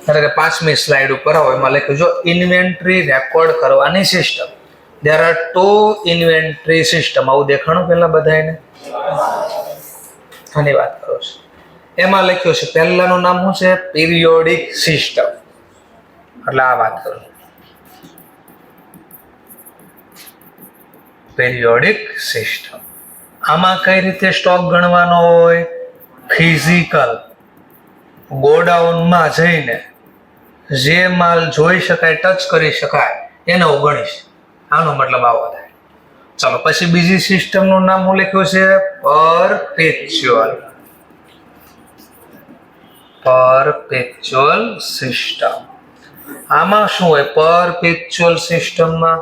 A: એટલે કે 5મી સ્લાઇડ ઉપર આવો એમાં લખ્યું જો ઇન્વેન્ટરી રેકોર્ડ કરવાની system. there are 2 inventory system. આવું દેખાણું પેલા બધાને આની વાત કરો છો. એમાં લખ્યું છે પહેલાનું નામ શું છે? Periodic system. એટલે આ વાત કરું પીરિયોડિક સિસ્ટમ. આમાં કઈ રીતે સ્ટોક ગણવાનો હોય? ફિઝિકલ ગોડાઉનમાં જઈને જે માલ જોઈ શકાય ટચ કરી શકાય એને હું ગણીશ. આનો મતલબ આવો થાય. ચલો પછી બીજી સિસ્ટમનું નામ હું લખ્યું છે પરપેચ્યુઅલ સિસ્ટમ. આમાં શું હોય પરપેચ્યુઅલ સિસ્ટમમાં?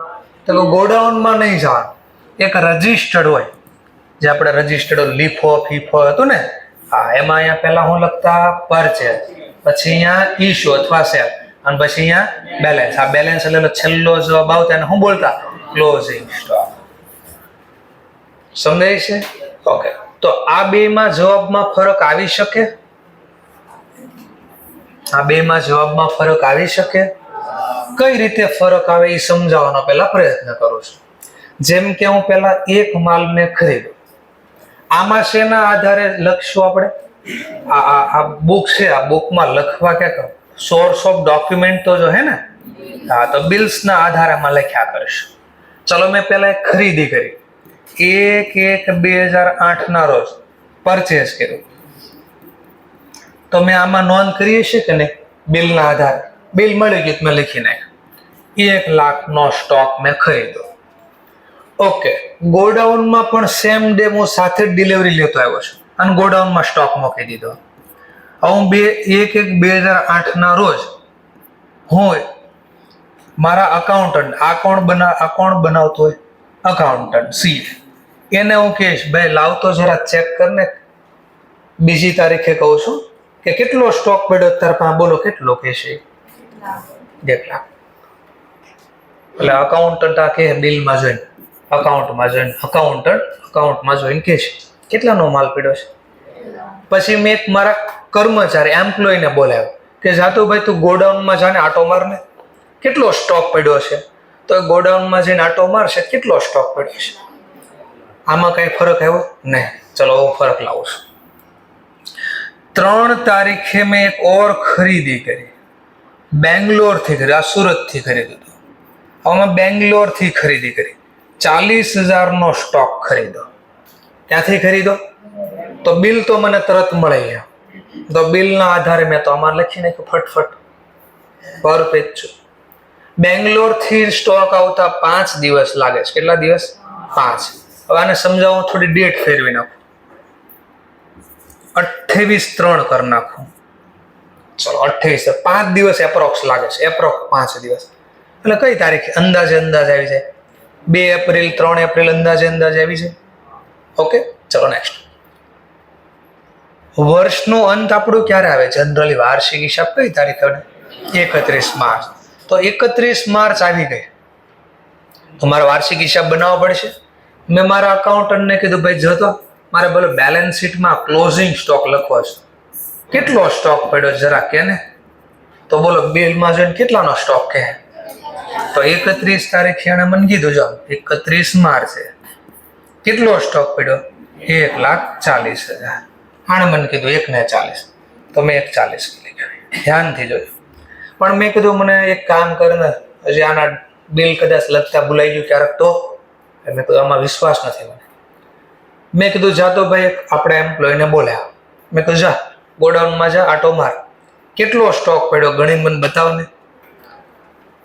A: તો ગોડાઉનમાં નહીં જવાનું. એક રજિસ્ટર્ડ હોય જે આપણે રજિસ્ટર્ડ લીફો ફીફો હતું ને હા એમાં અહીંયા પહેલા હું લખતા પરચેઝ પછી અહીંયા ઇશ્યુ અથવા સેલ અને પછી અહીંયા બેલેન્સ. આ બેલેન્સ એટલે છેલ્લો જવાબ આવતો એને શું બોલતા? Closing stock. સમજાય છે? ઓકે. તો આ બેમાં જવાબમાં ફરક આવી શકે? આ બેમાં જવાબમાં ફરક આવી શકે? કઈ રીતે ફરક આવે એ સમજાવવાનો પહેલા પ્રયત્ન કરું છું. જેમ કે હું પહેલા એક માલને ખરીદ્યો, આમાં શેના આધારે લખશું આપણે? આ બુક છે, આ બુકમાં લખવા ક્યાં સોર્સ ઓફ ડોક્યુમેન્ટ તો જો હે ને, હા, તો બિલ્સ ના આધારે આમાં લખ્યા કરીશું. ચલો મેં પહેલા એક ખરીદી કરી, 1/1/2008 ના રોજ પરચેસ કર્યું. તો મેં આમાં નોંધ કરી છે કે નહીં? બિલના આધારે બિલ મળી ગયું, મેં લખી નાખ્યું 1 લાખનો સ્ટોક મેં ખરીદ્યો. ઓકે, ગોડાઉનમાં પણ સેમ ડે હું સાથે જ ડિલિવરી લેતો આવ્યો છું અને ગોડાઉનમાં સ્ટોક મૂકી દીધો. હું 1/1/2008 ના રોજ હું મારા અકાઉન્ટન્ટ, આ કોણ બનાવતો હોય? અકાઉન્ટન્ટ સી, એને હું કહીશ ભાઈ લાવતો જરા ચેક કરને. બીજી તારીખે કહું છું કે કેટલો સ્ટોક પડ્યો તાર પાસે, બોલો કેટલો કહેશે? 1 લાખ. એટલે અકાઉન્ટન્ટ આ કહે બિલમાં જોઈને, અકાઉન્ટમાં જોઈને કહેશે કેટલાનો માલ પડ્યો છે. પછી મેં એક મારા કર્મચારી એમ્પ્લોયને બોલાવ્યો કે જાતો ભાઈ તું ગોડાઉનમાં જાને આટો મારને, કેટલો સ્ટોક પડ્યો છે. તો ગોડાઉનમાં જઈને આટો મારશે, કેટલો સ્ટોક પડ્યો છે. આમાં કઈ ફરક આવ્યો નહીં. ચલો હું ફરક લાવું છું. 3 તારીખે મેં એક ઓર ખરીદી કરી, બેંગ્લોરથી કરી, આ સુરતથી ખરીદ્યું હતું. હવે બેંગ્લોરથી ખરીદી કરી, 40,000નો સ્ટોક ખરીદ્યો. ક્યાંથી ખરીદો? તો બિલ તો મને તરત મળી ગયા. તો બિલના આધારે મેં તો આમાં લખી નાખ્યું ફટફટ પર પેજ છું. બેંગ્લોરથી સ્ટોક આવતા 5 દિવસ લાગે છે. કેટલા દિવસ? 5. હવે આને સમજાવું, થોડી ડેટ ફેરવી નાખું, 28/3 કરી નાખું. ચલો 28, 5 દિવસ એપ્રોક્સ લાગે છે, એપ્રોક્સ 5 દિવસ. એટલે કઈ તારીખે અંદાજે આવી જાય? 2 એપ્રિલ 3 એપ્રિલ અંદાજે આવી જાય. ઓકે, ચલો નેક્સ્ટ. વર્ષનો અંત આપણું ક્યારે આવે? જનરલી વાર્ષિક હિસાબ કઈ તારીખ આવે? 31 માર્ચ. તો 31 માર્ચ આવી ગઈ તો મારે વાર્ષિક હિસાબ બનાવવો પડશે. મેં મારા અકાઉન્ટન્ટને કીધું ભાઈ જતો મારે બોલો બેલેન્સ શીટમાં ક્લોઝિંગ સ્ટોક લખવો છે, કેટલો સ્ટોક પડ્યો જરા કે ને. તો બોલો બિલમાં જોઈને કેટલાનો સ્ટોક કહે? તો 31 તારીખે એને મને કીધું જો 31 માર્ચે કેટલો સ્ટોક પડ્યો? 1,40,000. આણે મને કીધું 1,40,000, તો મેં 1,40,000 લખ્યું. ધ્યાનથી જોયું. પણ મેં કીધું મને એક કામ કરીને હજી આના બિલ કદાચ લખતા ભૂલાઈ ગયું ક્યારેક તો, મેં કીધું આમાં વિશ્વાસ નથી મને. મેં કીધું જાતો ભાઈ આપણે એમ્પ્લોયને બોલ્યા, મેં કીધું જા ગોડાઉનમાં જા આટો માર, કેટલો સ્ટોક પડ્યો ગણી મને બતાવ ને.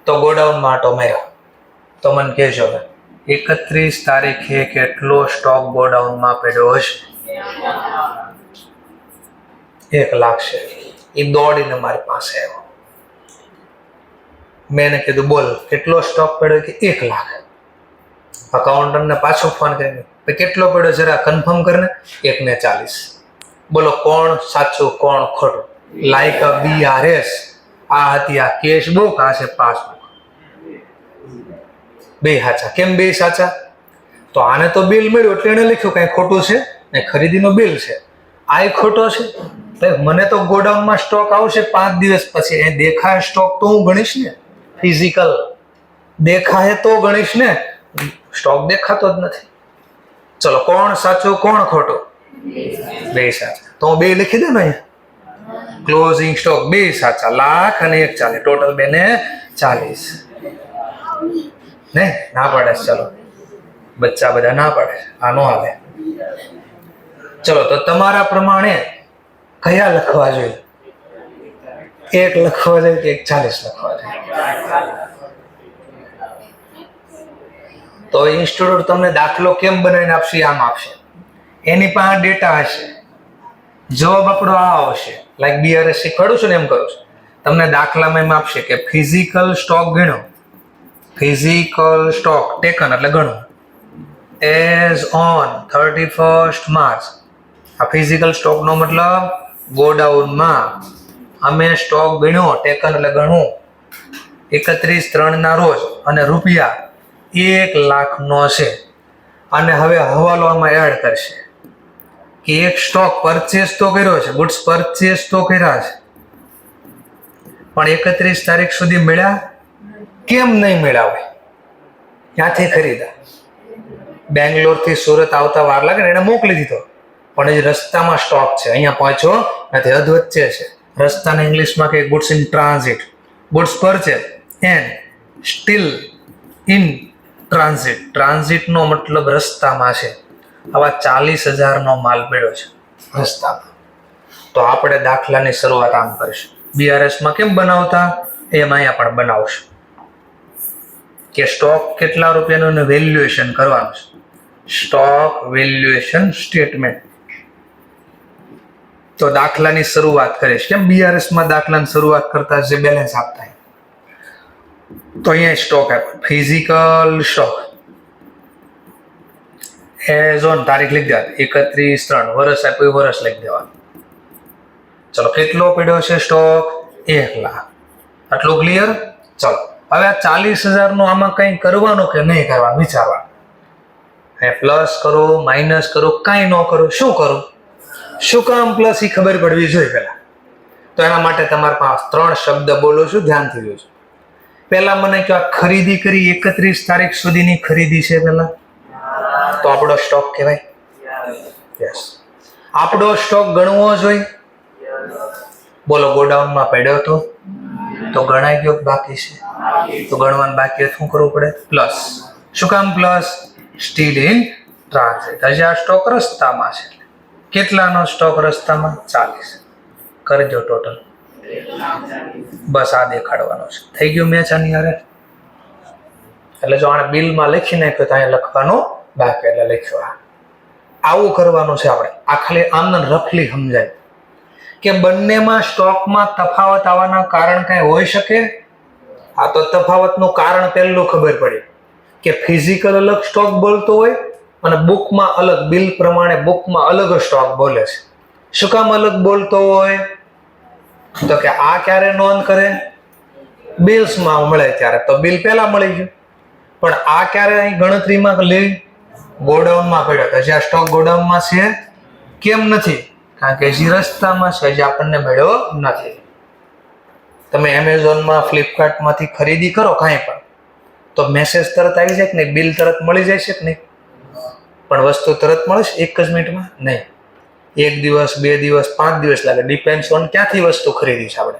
A: તો ગોડાઉનમાં આટો માર્યો. તો મને કહેજો 31 તારીખે કેટલો સ્ટોક ગોડાઉનમાં પડ્યો હશે? 1 લાખ છે. એ દોડીને મારી પાસે આવ્યો. મેં એને કીધું બોલ કેટલો સ્ટોક પડ્યો? કે 1 લાખ. અકાઉન્ટન્ટને પાછો ફોન કરીને કેટલો પડ્યો જરા કન્ફર્મ કરીને? 1,40,000. બોલો કોણ સાચું કોણ ખોટું? લાઈક અ BRS. આ હતી આ કેશ બુક, આ છે પાસબુક. બે સાચા. કેમ બે સાચા? તો આને તો બિલ મળ્યું એટલે એને લખ્યું કઈ ખોટું છે ને, ખરીદીનો બિલ છે. આ ખોટો છે. મને તો ગોડાઉનમાં સ્ટોક આવશે 5 દિવસ પછી, એ દેખાય સ્ટોક તો હું ગણીશ ને, ફિઝિકલ દેખાય તો ગણીશ ને, સ્ટોક દેખાતો જ નથી. ચલો કોણ સાચું કોણ ખોટું? બે સાચા. તો હું 2 લખી દઉં ને અહીંયા. ક્લોઝિંગ સ્ટોક 2 સાચા, લાખ અને 1,40,000, ટોટલ 2,40,000. ને ના પડે. ચલો બચ્ચા બધા ના પડે, આ નો આવે. ચલો તો તમારા પ્રમાણે કયા લખવા જોઈએ? 1 લખવા જોઈએ કે 1,40,000 લખવા જોઈએ? તો ઇન્સ્ટિટ્યૂટ તમને દાખલો કેમ બનાવીને આપશે? આમ આપશે. એની પાસે ડેટા હશે, જવાબ આપણો આ આવશે. લાઈક BRS શીખવાડું છું ને એમ કરું છું. તમને દાખલામાં એમ આપશે કે ફિઝિકલ સ્ટોક ગણો, ફિઝિકલ સ્ટોક ટેકન એટલે ગણો એઝ ઓન 31 માર્ચ. આ ફિઝિકલ સ્ટોકનો મતલબ ગોડાઉનમાં અમે સ્ટોક ગણ્યો, ટેકન એટલે ગણવું, 31/3 રોજ અને રૂપિયા 1 લાખનો છે. અને હવે હવાલો આમાં એડ કરશે કે એક સ્ટોક પરચેસ તો કર્યો છે, ગુડ્સ પરચેસ તો કર્યા છે, પણ 31 તારીખ સુધી મળ્યા કેમ નહીં મળ્યા હોય? ક્યાંથી ખરીદા? બેંગ્લોરથી સુરત આવતા વાર લાગે ને, એને મોકલી દીધો, પણ એ રસ્તામાં સ્ટોક છે, અહીંયા પહોંચ્યો નથી, અધવચ્ચે છે. રસ્તાને ઇંગ્લિશમાં કે goods in transit, goods purchase and still in transit. ટ્રાન્ઝિટનો મતલબ રસ્તામાં છે. આવા 40,000નો માલ પડ્યો છે રસ્તામાં. તો આપણે દાખલાની શરૂઆત આમ કરીશું. બીઆરએસમાં કેમ બનાવતા એમ અહીંયા પણ બનાવશું કે સ્ટોક કેટલા રૂપિયાનું વેલ્યુએશન કરવાનું છે. Stock valuation statement. તો દાખલાની શરૂઆત કરીશ. કેમ બીઆરએસમાં દાખલાની શરૂઆત કરતા જે બેલેન્સ આપતા, તો અહીંયા સ્ટોક આપ્યો, ફિઝિકલ સ્ટોક એઝ ઓન તારીખ લખી દેવાની 31/3, વર્ષ આપ્યું વર્ષ લખી દેવાનું. ચલો કેટલો પડ્યો છે સ્ટોક? 1 લાખ. આટલું ક્લિયર? ચલો હવે આ 40,000નું આમાં કંઈ કરવાનું કે નહીં કરવાનું વિચારવાનું. પ્લસ કરો, માઇનસ કરો, કાંઈ ન કરો. શું કરું? શું કામ પ્લસ એ ખબર પડવી જોઈએ પહેલા. તો એના માટે તમારે પાસે 3 શબ્દ બોલો છું, ધ્યાનથી જોજો. પહેલા મને કહો, આ ખરીદી કરી 31 તારીખ સુધીની ખરીદી છે પહેલા, તો આપણો સ્ટોક કહેવાય. યસ. આપણો સ્ટોક ગણવો જોઈએ. બોલો, ગોડાઉનમાં પડ્યો તો ગણાઈ ગયો બાકી છે, તો ગણવાનું બાકી શું કરવું પડે? પ્લસ. શું કામ પ્લસ? Steel in transit. હજી આ સ્ટોક રસ્તામાં છે. કેટલાનો સ્ટોક રસ્તામાં? 40. કરજો ટોટલ. બસ આ દેખાડવાનો છે. થઈ ગયું મેચ આની હારે? એટલે જો આને બિલમાં લખી નાખ્યો તો અહીંયા લખવાનું બાકી, એટલે લખ્યો. આવું કરવાનું છે આપણે. આ ખાલી આમને રફલી સમજાય કે બંનેમાં સ્ટોકમાં તફાવત આવવાના કારણ કઈ હોઈ શકે. આ તો તફાવતનું કારણ પહેલું ખબર પડી કે ફિઝિકલ અલગ સ્ટોક બોલતો હોય અને બુકમાં અલગ, બિલ પ્રમાણે બુકમાં અલગ સ્ટોક બોલે છે. શું કામ અલગ બોલતો હોય? તો કે આ ક્યારે નોંધ કરે? બિલ્સમાં મળે ત્યારે, તો બિલ પહેલા મળી ગયું. પણ આ ક્યારે અહીં ગણતરીમાં લે? ગોડાઉનમાં પડ્યો. હજી આ સ્ટોક ગોડાઉનમાં છે કેમ નથી? કારણ કે હજી રસ્તામાં છે, હજી આપણને મળ્યો નથી. તમે એમેઝોનમાં, ફ્લિપકાર્ટમાંથી ખરીદી કરો કાંઈ પણ, તો મેસેજ તરત આવી જાય કે નહીં? બિલ તરત મળી જાય છે કે નહીં? પણ વસ્તુ તરત મળે છે એક જ મિનિટમાં? નહીં. 1 દિવસ, 2 દિવસ, 5 દિવસ લાગે. ડિપેન્ડ્સ ઓન ક્યાંથી વસ્તુ ખરીદી છે આપણે.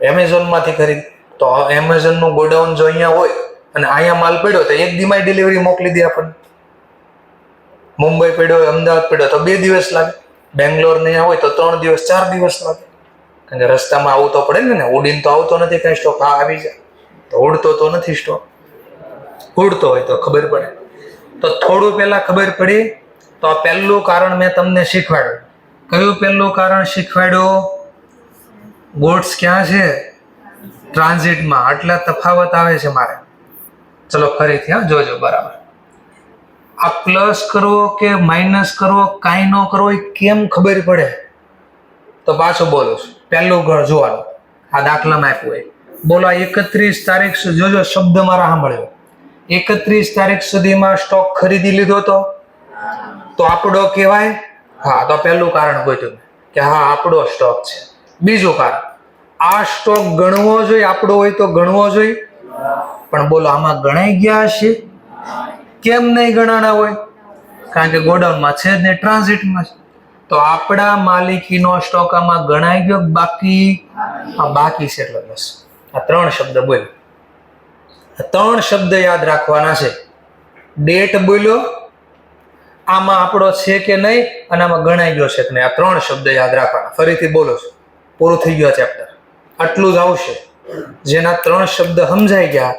A: એમેઝોનમાંથી ખરીદી, તો એમેઝોનનું ગોડાઉન જો અહીંયા હોય અને અહીંયા માલ પડ્યો તો 1 દીમાં ડિલિવરી મોકલી દે આપણને. મુંબઈ પડ્યો હોય, અમદાવાદ પડ્યો તો 2 દિવસ લાગે. બેંગ્લોર ને હોય તો 3 દિવસ, 4 દિવસ લાગે. કારણ કે રસ્તામાં આવવું તો પડે ને. ઉડીને તો આવતો નથી કઈ સ્ટોક. આ આવી જાય તો ઉડતો તો નથી સ્ટોક. ઉડતો હોય તો ખબર પડે. તો થોડું પહેલા ખબર પડી. તો આ પહેલું કારણ મેં તમને શીખવાડ્યું. કયું પહેલું કારણ શીખવાડ્યું? ગુડ્સ ક્યાં છે? ટ્રાન્ઝિટમાં. આટલા તફાવત આવે છે મારે. ચલો ફરીથી હા જોજો બરાબર. આ પ્લસ કરવો કે માઇનસ કરવો, કાંઈ ન કરવો, એ કેમ ખબર પડે? તો પાછું બોલું છું. પહેલું ઘર જોવાનું. આ દાખલામાં આપ્યું હોય. બોલો, 31 તારીખ સુધી જોજો, શબ્દ મારા સાંભળ્યો. 31 તારીખ સુધીમાં સ્ટોક ખરીદી લીધો તો આપણો કહેવાય. હા, તો પહેલું કારણ ગોત્યું કે હા આપણો સ્ટોક છે. બીજું કારણ, આ સ્ટોક ગણવો જોઈએ. આપણો હોય તો ગણવો જોઈએ. પણ બોલો, આમાં ગણાઈ ગયા છે? કેમ નહીં ગણાણા હોય? કારણ કે ગોડાઉનમાં છે જ ને, ટ્રાન્ઝિટમાં છે. તો આપણા માલિકીનો સ્ટોક આમાં ગણાઈ ગયો બાકી? બાકી છે એટલે બસ. આ 3 શબ્દ બોલ્યો. 3 શબ્દ યાદ રાખવાના છે. ડેટ બોલ્યો, આમાં આપણો છે કે નહીં, અને આમાં ગણાઈ ગયો છે કે નહીં. આ 3 શબ્દ યાદ રાખવાના. ફરીથી બોલો છું, પૂરું થઈ ગયું ચેપ્ટર. આટલું જ આવશે. જેના 3 શબ્દ સમજાઈ ગયા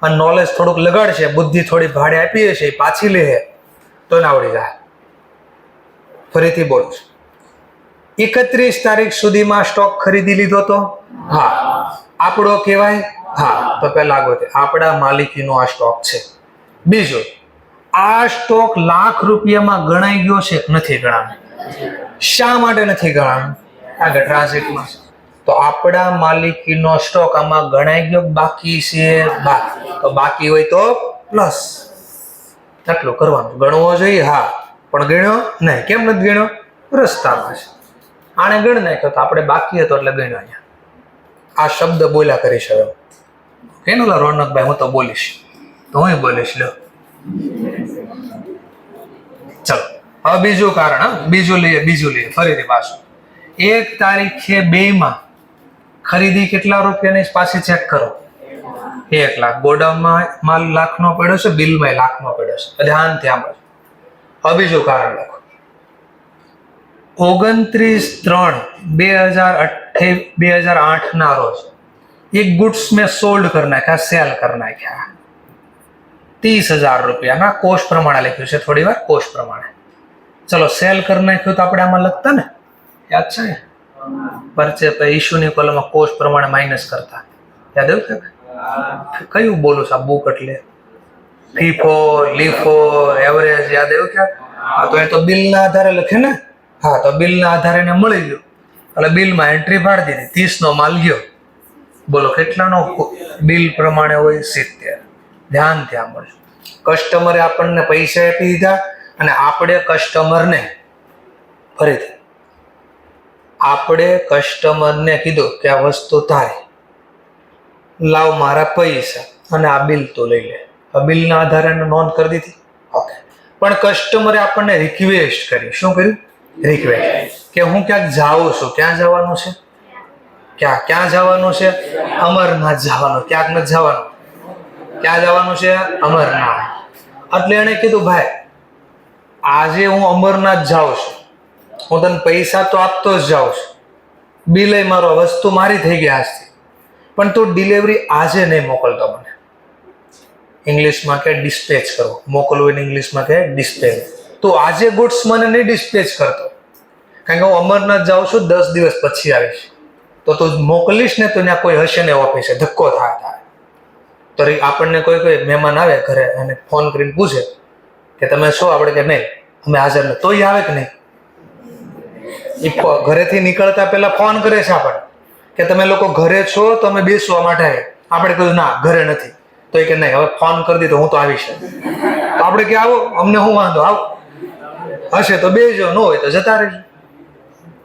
A: અને નોલેજ થોડુંક લગાડશે, બુદ્ધિ થોડી ભાડે આપી હશે, પાછી લે તો ના આવડી જાય. ફરીથી બોલું છું. 31 તારીખ સુધીમાં સ્ટોક ખરીદી લીધો તો હા આપણો કહેવાય. હા, તો પહેલા ગોતે આપણા માલિકીનો આ સ્ટોક છે. બીજું, આ સ્ટોક લાખ રૂપિયામાં ગણાઈ ગયો છે કે નથી ગણાનો? શા માટે નથી ગણાનો? કારણ કે ટ્રાન્ઝિટમાં. તો તો આપણા માલિકીનો સ્ટોક આમાં ગણાઈ ગયો, બાકી છે બાકી. તો બાકી હોય તો પ્લસ. આટલું કરવાનું. ગણવો જોઈએ હા, પણ ગણ્યો નહીં. કેમ નથી ગણ્યો? રસ્તામાં છે. આને ગણ નાખ્યો તો આપણે બાકી હતો એટલે ગણ્યો. અહીંયા આ શબ્દ બોલ્યા કરીશ હવે. કેનો રોનકભાઈ હું તો બોલીશ, તો હું બોલીશ. લો ચલો હવે બીજું કારણ. હા, બીજું લઈએ ફરીથી પાછું. 1 તારીખે 2 માં ખરીદી કેટલા રૂપિયાની પાછી ચેક કરો. 1 લાખ. ગોડાઉનમાં માલ લાખનો પડ્યો છે, બિલમાં લાખનો પડ્યો છે. ધ્યાનથી આમ. હવે બીજું કારણ લખો. 29/3/2008 ના રોજ એક ગુડ્સ મેં સોલ્ડ કરી નાખ્યા, સેલ કરી નાખ્યા 30,000 રૂપિયાના. કોસ્ટ પ્રમાણે લખ્યું છે, થોડી વાર કોસ્ટ પ્રમાણે. ચલો સેલ કરી નાખ્યું તો આપણે આમાં લખતા ને, યાદ છે ને? પરચેસ ઇશ્યુની કોલમમાં કોસ્ટ પ્રમાણે માઇનસ કરતા. યાદ આવ્યું કે કયું બોલું છું? આ બુક એટલે ફીફો લીફો એવરેજ યાદ આવ્યું કે? હા, તો એ તો બિલના આધારે લખે ને. હા, તો બિલના આધારે એને મળી ગયું એટલે બિલમાં એન્ટ્રી પાડી દીધી. 30 નો માલ ગયો. બોલો કેટલાનો બિલ પ્રમાણે હોય? 70. ધ્યાનથી સાંભળજો. કસ્ટમરે આપણને પૈસા આપી દીધા અને આપણે કસ્ટમરને ફરીથી આપણે કસ્ટમરને કીધું કે આ વસ્તુ તારી, લાવ મારા પૈસા અને આ બિલ તો લઈ લે. આ બિલના આધારે નોંધ કરી દીધી. ઓકે. પણ કસ્ટમરે આપણને રિક્વેસ્ટ કરી. શું કર્યું? રિક્વેસ્ટ કે હું ક્યાંક જાઉં છું. ક્યાં જવાનું છે? ક્યાં જવાનું છે? અમરનાથ જવાનું. ક્યાંક નથી જવાનું. ક્યાં જવાનું છે? અમરનાથ. એટલે એને કીધું ભાઈ આજે હું અમરનાથ જાઉં છું, હું તને પૈસા તો આપતો જ જાઉં છું, બિલ મારો, વસ્તુ મારી થઈ ગઈ આજથી, પણ તું ડિલિવરી આજે નહીં મોકલતો મને. ઇંગ્લિશમાં કે ડિસ્પેચ કરવો. મોકલવું એને ઇંગ્લિશમાં કે ડિસ્પેચ. તું આજે ગુડ્સ મને નહીં ડિસ્પેચ કરતો, કારણ કે હું અમરનાથ જાઉં છું, 10 દિવસ પછી આવીશ. તો તું મોકલીશ ને તો ત્યાં કોઈ હશે ને ઓફિસે, ધક્કો થાય. તો આપણને કોઈ મહેમાન આવે ઘરે અને ફોન કરીને પૂછે કે તમે છો? આપણે કે નહીં, અમે હાજર નથી. તોય આવે કે નહીં? એ ઘરેથી નીકળતા પહેલા ફોન કરે છે આપણને કે તમે લોકો ઘરે છો તો અમે બેસવા માટે આવે. આપણે કહ્યું ના ઘરે નથી, તો એ કે નહીં હવે ફોન કરી દીધો હું તો આવીશ. તો આપણે કે આવો, અમને શું વાંધો, આવો. હશે તો બેસજો, ન હોય તો જતા રહેજો.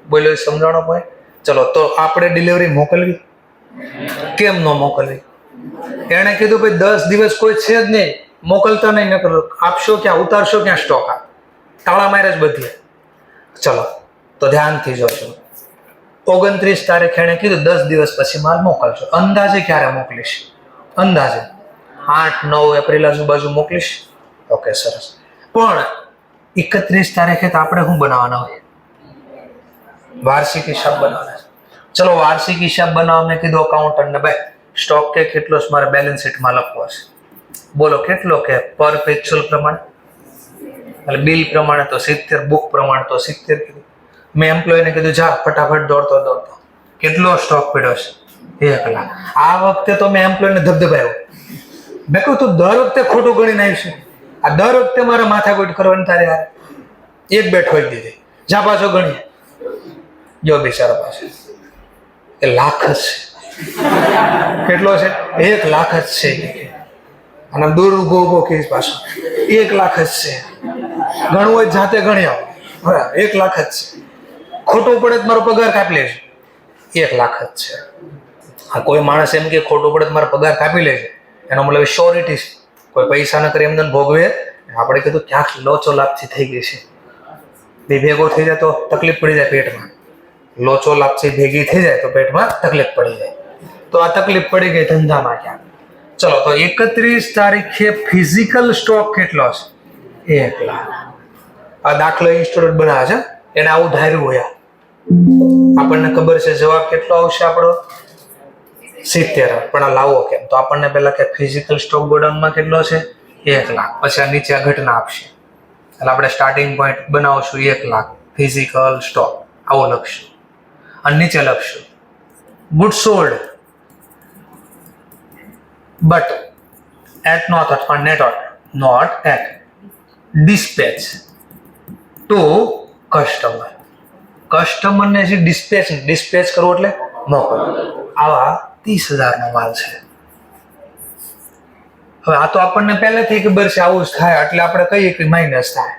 A: બોલ્યો સમજાણો ભાઈ. ચલો તો આપણે ડિલિવરી મોકલવી. કેમ ન મોકલવી? એણે કીધું ભાઈ 10 દિવસ કોઈ છે જ નહીં, મોકલતા નહીં, નકર આપશો ક્યાં, ઉતારશો ક્યાં સ્ટોક? તાળા મારે જ બધી. ચલો તો ધ્યાનથી જોજો. 29 તારીખે એણે કીધું 10 દિવસ પછી માલ મોકલશો. અંદાજે ક્યારે મોકલીશ? અંદાજે 8-9 એપ્રિલ આજુબાજુ મોકલીશ. ઓકે સરસ. પણ 31 તારીખે તો આપણે શું બનાવવાના હોય? વાર્ષિક હિસાબ બનાવવાના. ચલો વાર્ષિક હિસાબ બનાવવા મેં કીધું અકાઉન્ટન્ટને ભાઈ સ્ટોક કે કેટલો મારે બેલેન્સ શીટમાં લખવો છે. બોલો કેટલો કે પર પેચુલ પ્રમાણે, એટલે બિલ પ્રમાણે તો 70, બુક પ્રમાણે તો 70 કીધું. મેં એમ્પ્લોયને કીધું જા ફટાફટ દોડતો કેટલો સ્ટોક પડ્યો છે? 1 લાખ. આ વખતે તો મેં એમ્પ્લોયને ધબધબાયો. મેં કહ્યું તું દર વખતે ખોટું ગણીને આવીશું, આ દર વખતે મારે માથાકૂટ કરવાની તારે યાર. એક બેઠ હોય દીધી, જા પાછો ગણીએ. જો બિચારા પાસે એ લાખ જ છે. કેટલો છે? 1 લાખ જ છે. અને દૂર ઉભો કહીશ પાછો 1 લાખ જ છે. ગણવું હોય જાતે ગણી આવો. 1 લાખ જ છે. ખોટું પડે તો મારો પગાર કાપી લેશે. 1 લાખ જ છે. આ કોઈ માણસ એમ કે ખોટું પડે તો મારો પગાર કાપી લેશે, એનો મતલબ શ્યોરિટી છે. કોઈ પૈસા ન કરે એમને ભોગવે. આપણે કીધું ક્યાંક લોચો લાપસી થઈ ગઈ છે, બે ભેગો થઈ જાય તો તકલીફ પડી જાય પેટમાં. લોચો લાપસી ભેગી થઈ જાય તો પેટમાં તકલીફ પડી જાય. તો આ તકલીફ પડી ગઈ ધંધામાં ક્યાંક. ચલો તો 31 તારીખે ફિઝિકલ સ્ટોક કેટલો છે? 1 લાખ. આ દાખલો ઇન્સ્ટોલમેન્ટ બનાવે છે, એને આવું ધાર્યું હોય. આપણને ખબર છે જવાબ કેટલો આવશે આપણો? 70. પણ આ લાવો કેમ? તો આપણને પહેલા કે ફિઝિકલ સ્ટોક ગોડાઉનમાં કેટલો છે? 1 લાખ. પછી આ નીચે આ ઘટના આપશે એટલે આપણે સ્ટાર્ટિંગ પોઈન્ટ બનાવશું 1 લાખ ફિઝિકલ સ્ટોક, આવું લખશું. અને નીચે લખશું good sold but at not at dispatch to customer. કસ્ટમરને જે ડિસ્પેચ કરવું એટલે મોકલો. આવા 30,000 નો માલ છે. હવે આ તો આપણને પહેલેથી ખબર છે આવું જ થાય એટલે આપણે કહીએ કે માઇનસ થાય,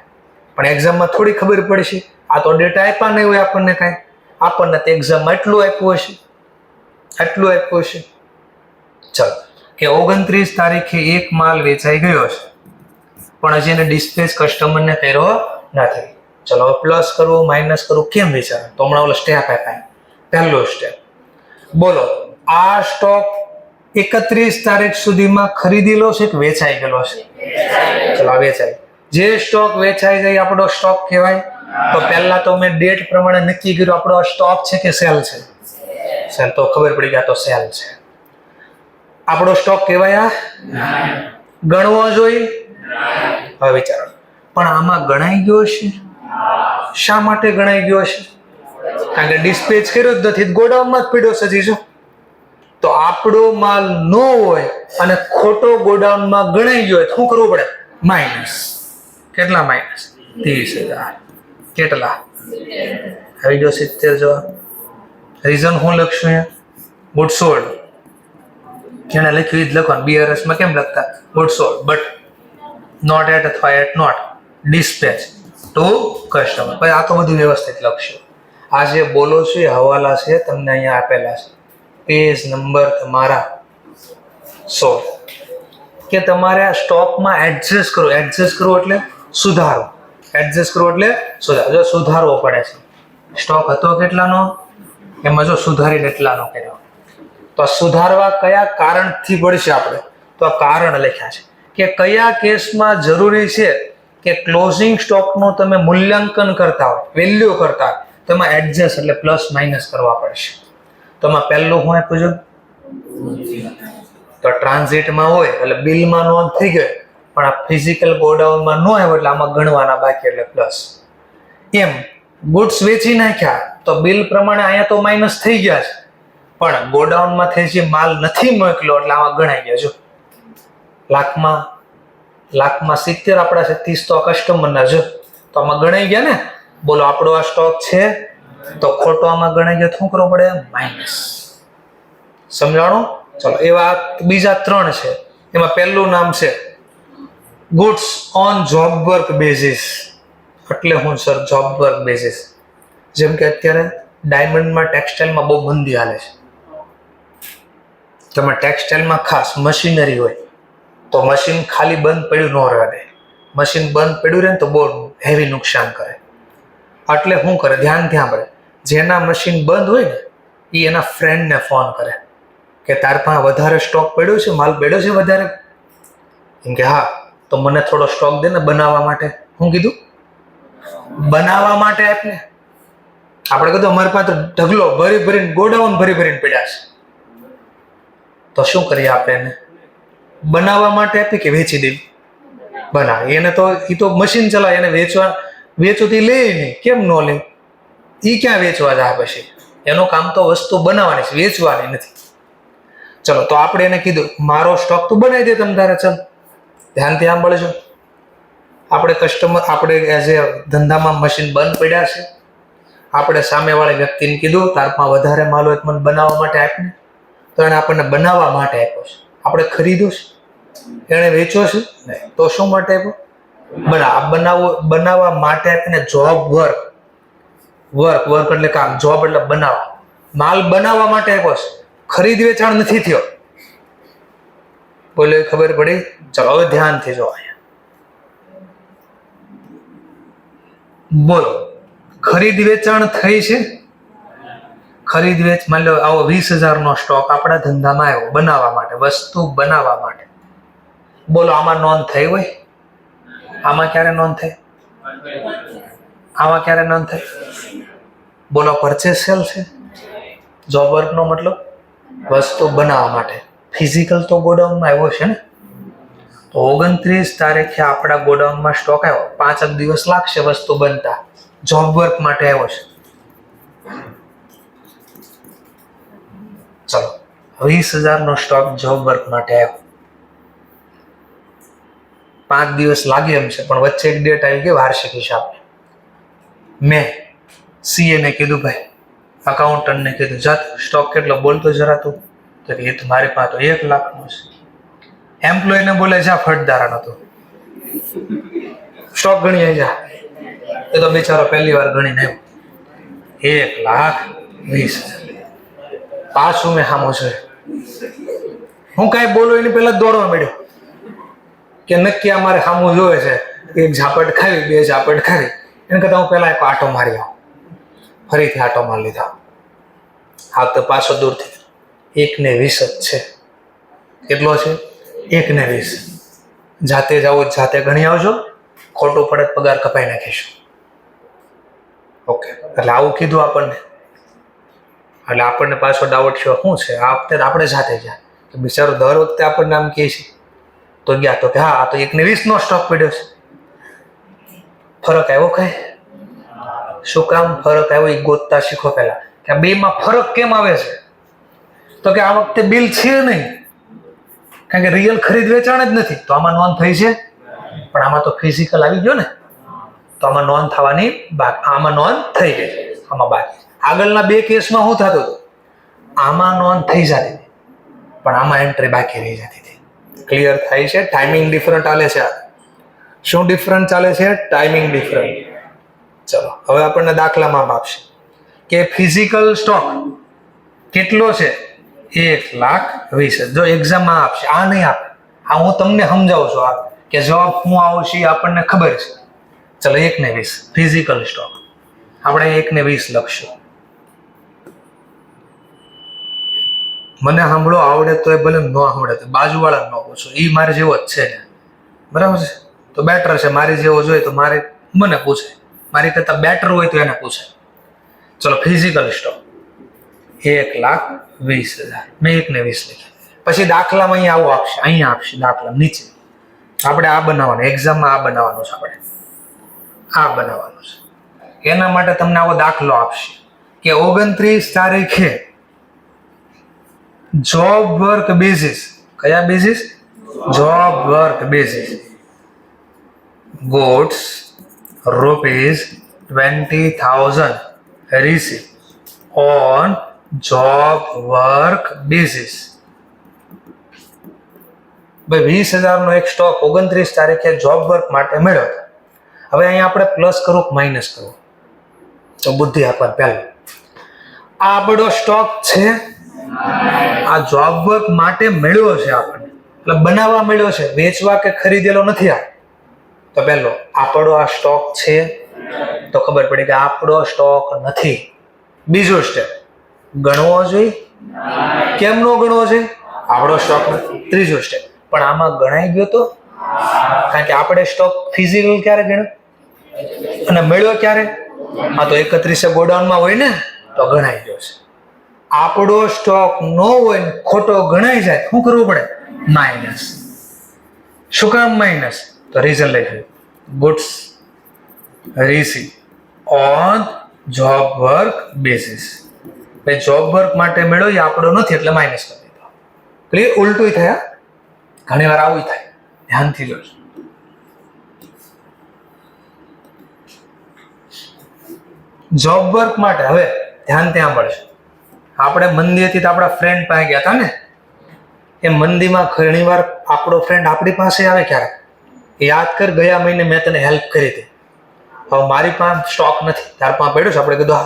A: પણ એક્ઝામમાં થોડી ખબર પડશે. આ તો ડેટા આપ્યા નહીં હોય આપણને કાંઈ, આપણને તો એક્ઝામમાં એટલું આપ્યું હશે, આટલું આપ્યું હશે. ચાલો કે 29 તારીખે એક માલ વેચાઈ ગયો છે પણ હજી એને ડિસ્પેચ કસ્ટમરને કર્યો નથી. ચલો પ્લસ કરવું માઇનસ કરવું કેમ વિચાર, તો હમણાં ઓલો સ્ટેપ આપ્યા. પહેલો સ્ટેપ બોલો, આ સ્ટોક 31 તારીખ સુધીમાં ખરીદેલો છે કે વેચાઈ ગયેલો છે? ચલો વેચાઈ. જે સ્ટોક વેચાઈ જાય આપણો સ્ટોક કહેવાય. તો પહેલા તો મેં ડેટ પ્રમાણે નક્કી કર્યું આપણો સ્ટોક છે કે સેલ છે? સેલ. તો ખબર પડી ગયા તો સેલ છે. આપણો સ્ટોક કહેવાય. ગણવો જોઈએ. હવે વિચારો, પણ આમાં ગણાઈ ગયો છે. શા માટે ગણાઈ ગયો છે? કારણ કે ડિસ્પેચ કર્યો જ નથી, ગોડાઉનમાં જ પડ્યો છે. જો તો આપણો માલ ન હોય અને ખોટો ગોડાઉનમાં ગણાઈ ગયો હોય શું કરવું પડે? માઇનસ. કેટલા માઇનસ? 30,000. કેટલા આવી ગયો? 70. જો રીઝન હું લખશું અહીંયા? Good sold. એને લખ્યું એ જ લખવાનું. BRS માં કેમ લખતા? Good sold but not at અથવા at not dispatch to customer. પછી આ તો બધું વ્યવસ્થિત લખશું. આ જે બોલો છો એ હવાલા છે તમને અહીંયા આપેલા છે. પેજ નંબર તમારા 100 કે તમારે આ સ્ટોકમાં એડજસ્ટ કરો. એડજસ્ટ કરો એટલે સુધારો. એડજસ્ટ કરો એટલે સુધારો. જો સુધારવો પડે છે. સ્ટોક હતો કેટલાનો, એમાં જો સુધારીને એટલાનો કર્યો. તો સુધારવા કયા કારણથી પડશે આપણે? તો આ કારણ લખ્યા છે કે કયા કેસમાં જરૂરી છે કે ક્લોઝિંગ સ્ટોકનું તમે મૂલ્યાંકન કરતા હોય, વેલ્યુ કરતા હોય, તેમાં એડજસ્ટ એટલે પ્લસ માઇનસ કરવા પડશે. તો એમાં પહેલું હું આપ્યું છું તો ટ્રાન્ઝિટમાં હોય એટલે બિલમાં નોંધ થઈ ગઈ, પણ આ ફિઝિકલ ગોડાઉનમાં ન આવ્યો એટલે આમાં ગણવાના બાકી એટલે પ્લસ. એમ ગુડ્સ વેચી નાખ્યા તો બિલ પ્રમાણે અહીંયા તો માઇનસ થઈ ગયા છે, પણ ગોડાઉનમાંથી જે માલ નથી મોકલ્યો એટલે આમાં ગણાઈ ગયા. જો લાખમાં 70 આપણા છે, 30 તો કસ્ટમરના. જો તો આમાં ગણાઈ ગયા ને. બોલો આપણો આ સ્ટોક છે તો ખોટો આમાં ગણાઈ ગયો. શું કરવું પડે? માઇનસ. સમજાણું? ચલો એવા બીજા 3 છે. એમાં પહેલું નામ છે goods on job work basis. એટલે હું સર જોબ વર્ક બેઝિસ? જેમ કે અત્યારે ડાયમંડમાં ટેક્સટાઇલમાં બહુ મંદી હાલે છે. તમે ટેક્સટાઇલમાં ખાસ મશીનરી હોય તો મશીન ખાલી બંધ પડ્યું ન રહેવા દે. મશીન બંધ પડ્યું રહે ને તો બહુ હેવી નુકસાન કરે. એટલે શું કરે? ધ્યાનથી સાંભળે. જેના મશીન બંધ હોય ને એ એના ફ્રેન્ડને ફોન કરે કે તાર પાસે વધારે સ્ટોક પડ્યો છે, માલ પડ્યો છે વધારે? એમ કે હા. તો મને થોડો સ્ટોક દે ને બનાવવા માટે. શું કીધું? બનાવવા માટે આપને. આપણે કીધું અમારી પાસે ઢગલો ભરી ભરીને ગોડાઉન ભરી ભરીને પડ્યા છે. તો શું કરીએ આપણે? એને બનાવવા માટે આપી કે વેચી દેવી? બનાવે. એને તો એ તો મશીન ચલાવે, એને વેચોથી લે નહીં. કેમ ન લે? એ ક્યાં વેચવા જાય? પછી એનું કામ તો વસ્તુ બનાવવાની છે, વેચવાની નથી. ચલો તો આપણે એને કીધું મારો સ્ટોક તું બનાવી દે તમ તારે. ચલ ધ્યાનથી સાંભળજો. આપણે આપણે એઝ એ ધંધામાં મશીન બંધ પડ્યા છે. આપણે સામેવાળી વ્યક્તિને કીધું તાર પાસે વધારે માલ હોય મને બનાવવા માટે આપને. તો એને આપણને બનાવવા માટે આપ્યો છે. આપણે ખરીદ્યો છે? એને વેચ્યો છે? નહીં. તો શું માટે આપ્યો? બનાવવા માટે આપીને જોબ વર્ક. વર્ક એટલે કામ, જોબ એટલે બનાવવા. માલ બનાવવા માટે આપ્યો છે. ખરીદ વેચાણ નથી થયો. બોલે ખબર પડી? ચલો હવે ધ્યાનથી જો અહીંયા બોલો. ખરીદ વેચાણ થઈ છે. ખરીદ વેચ માની લો આવો 20,000 નો સ્ટોક આપણા ધંધામાં આવ્યો બનાવવા માટે, વસ્તુ બનાવવા માટે. બોલો આમાં નોંધ થઈ હોય? આમાં ક્યારે નોંધ થઈ? આમાં ક્યારે નોંધ થઈ? બોલો પરચેસ સેલ છે. જોબ વર્ક નો મતલબ વસ્તુ બનાવવા માટે. ફિઝિકલ તો ગોડાઉનમાં આવ્યો છે ને. તો 29 તારીખે આપણા ગોડાઉનમાં સ્ટોક આવ્યો. 5 દિવસ લાગશે વસ્તુ બનતા. જોબ વર્ક માટે આવ્યો છે. ચલો 20,000 નો સ્ટોક જોબ વર્ક માટે આવ્યો. 5 દિવસ લાગે એમ છે, પણ વચ્ચે એક ડેટ આવી ગઈ વાર્ષિક હિસાબ. મેં CA ને કીધું ભાઈ અકાઉન્ટન્ટને કીધું જાત સ્ટોક કેટલો બોલતો જરા તું, તો કે એ તો મારી પાસે તો 1 લાખનો છે. એમ્પ્લોયને બોલે જા ફટદારા નતો સ્ટોક ગણી જા, એ તો બિચારો પહેલી વાર ગણીને આવ્યો 1,20,000. પાછું મેં સામો છે, હું કાંઈ બોલું એની પહેલા દોડવા મળ્યો કે નક્કી અમારે સામું જોવે છે. 1 ઝાપટ ખાવી, 2 ઝાપટ ખાવી, એને કરતા હું પહેલા એક આટો મારી આવું. ફરીથી આટો મારી લીધા. આ તો પાછો દૂરથી 1,20 જ છે. કેટલો છે? 1,20. જાતે જાઓ જાતે ગણી આવજો, ખોટું પડે પગાર કપાઈ નાખીશું. ઓકે, એટલે આવું કીધું આપણને. એટલે આપણને પાછો ડાઉટ થયો શું છે આ વખતે આપણે જાતે ગયા, તો બિચારો દર વખતે આપણને આમ કહે છે. તો ગયા તો કે હા આ તો 1,20 નો સ્ટોક પડ્યો છે. ફરક આવ્યો કઈ? શું કામ ફરક આવ્યો એ ગોતતા શીખો પહેલા કે આ બેમાં ફરક કેમ આવે છે. તો કે આ વખતે બિલ છે નહીં, કારણ કે રિયલ ખરીદ વેચાણ જ નથી, તો આમાં નોંધ થઈ છે. પણ આમાં તો ફિઝિકલ આવી ગયો ને, તો આમાં નોંધ થવાની બાકી, આમાં નોંધ થઈ ગઈ, આમાં બાકી. આગળના 2 કેસમાં શું થતું હતું? આમાં નોંધ થઈ જતી હતી, પણ આમાં એન્ટ્રી બાકી રહી જતી હતી. ક્લિયર થાય છે? ટાઈમિંગ ડિફરન્ટ ચાલે છે. શું ડિફરન્ટ ચાલે છે? Timing different. ચલો હવે આપણને દાખલામાં આપશે કે ફિઝિકલ સ્ટોક કેટલો છે? 1,20,000. જો એક્ઝામમાં આપશે, આ નહીં આપે, આ હું તમને સમજાવું છું. આ કે જવાબ હું આવશે આપણને ખબર છે. ચલો 1,20 ફિઝિકલ સ્ટોક, આપણે 1,20 લખશું. મને સાંભળો, આવડે તો એ ભલે ન આવડે તો બાજુવાળા ન પૂછો, એ મારે જેવો જ છે. બરાબર છે? તો બેટર છે, મારી જેવો જોઈએ તો મારે મને પૂછે, મારી કરતા બેટર હોય તો એને પૂછે. ચલો ફિઝિકલ સ્ટોક 1,20,000, મેં 1,20 લખી. પછી દાખલામાં અહીંયા આવું આપશે, અહીંયા આપશે દાખલા નીચે. આપણે આ બનાવવાનું, એક્ઝામમાં આ બનાવવાનું છે. આપણે આ બનાવવાનું છે. એના માટે તમને આવો દાખલો આપશે કે 29 તારીખે જોબ વર્ક બેઝિસ, કયા basis? Job work basis, goods ₹20,000 received on job work basis. ભાઈ 20,000 નો એક સ્ટોક 29 તારીખે જોબ વર્ક માટે મળ્યો. હવે અહીંયા આપણે પ્લસ કરવું માઇનસ કરવું, તો બુદ્ધિ આપવા પહેલા આ બધો સ્ટોક છે, આ જોબ વર્ક માટે મળ્યો છે આપણને, એટલે બનાવવા મળ્યો છે, વેચવા કે ખરીદેલો નથી. આ તો પહેલો આપણો આ સ્ટોક છે, તો ખબર પડી કે આપણો સ્ટોક નથી. બીજો સ્ટેપ ગણવો જોઈએ, કેમ નો ગણવો જોઈએ? આપણો સ્ટોક નથી. ત્રીજો સ્ટેપ પણ આમાં ગણાઈ ગયો તો, કારણ કે આપણે સ્ટોક ફિઝિકલ ક્યારે ગણ્યો અને મળ્યો ક્યારે? આ તો 31 ગોડાઉનમાં હોય ને, તો ગણાઈ ગયો છે. આપણો સ્ટોક ન હોય ને ખોટો ગણાઈ જાય, શું કરવું પડે? માઇનસ. શું કામ માઇનસ? તો રિઝલ્ટ લખ્યું goods receive on job work basis. ભાઈ જોબ વર્ક માટે મળ્યો એ આપણો નથી એટલે માઇનસ કરી દીધો. ક્લિયર? ઉલટું થયા, ઘણી વાર આવું થાય, ધ્યાનથી જોજો. જોબ વર્ક માટે હવે ધ્યાન ત્યાં મળશે. આપણે મંદિરથી તો આપણા ફ્રેન્ડ પાસે ગયા હતા ને, એ મંદિરમાં ઘણી વાર આપણો ફ્રેન્ડ આપણી પાસે આવે ક્યારેક. યાદ કર, ગયા મહિને મેં તને હેલ્પ કરી હતી, હવે મારી પાસે સ્ટોક નથી, તાર પાસે પડ્યો છે. આપણે કીધું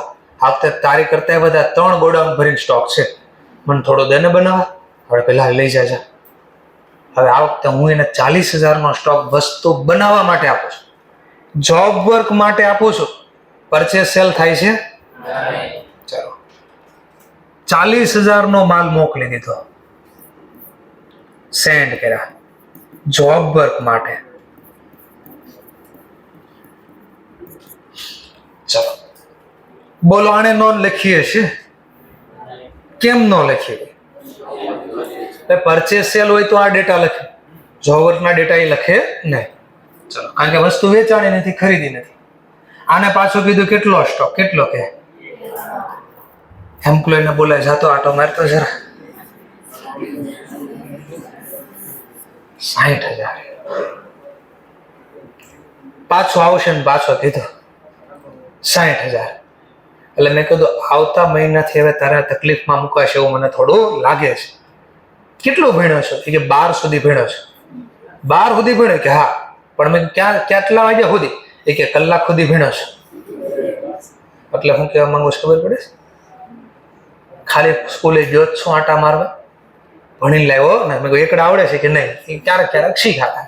A: આ વખતે તારી કરતા બધા 3 ગોડાઉન ભરીને સ્ટોક છે, મને થોડો દેને બનાવવા. આપણે પેલા લઈ જાય. હવે આ વખતે હું એને 40,000 નો સ્ટોક વસ્તુ બનાવવા માટે આપું છું, જોબ વર્ક માટે આપું છું. પરચેસ સેલ થાય છે? ચાલો 40,000 નો માલ મોકલી દીધો, સેન્ડ કર્યા જોબ વર્ક માટે. ચલો બોલો, આને નોન લખીએ છે? કેમ ન લખીએ? પરચેસ સેલ હોય તો આ ડેટા લખે, જોબ વર્કના ડેટા એ લખે નહીં. ચલો, કારણ કે વસ્તુ વેચાણી નથી, ખરીદી નથી. આને પાછું કીધું કેટલો સ્ટોક, કેટલો કે એમ્પ્લોય ને બોલાય જાતો આટો મારતો જરા 60,000. પાછો આવશે ને પાછો કીધો 60,000. એટલે મેં કીધું આવતા મહિનાથી હવે તારા તકલીફમાં મુકાશે એવું મને થોડું લાગે છે. કેટલું ભણ્યો છો? કે 12 સુધી ભણ્યો છે. 12 સુધી ભણ્યો? કે હા. પણ મેં કેટલા વાગ્યા સુધી? એ કે કલાક સુધી ભણ્યો છે. એટલે હું કહેવા માંગુ છું ખબર પડે છે? ખાલી સ્કૂલે ગયો જ છું આટા મારવા, ભણી લાવ્યો ને મેં કહ્યું એકડા આવડે છે કે નહીં, એ ક્યારેક ક્યારેક શીખાતા,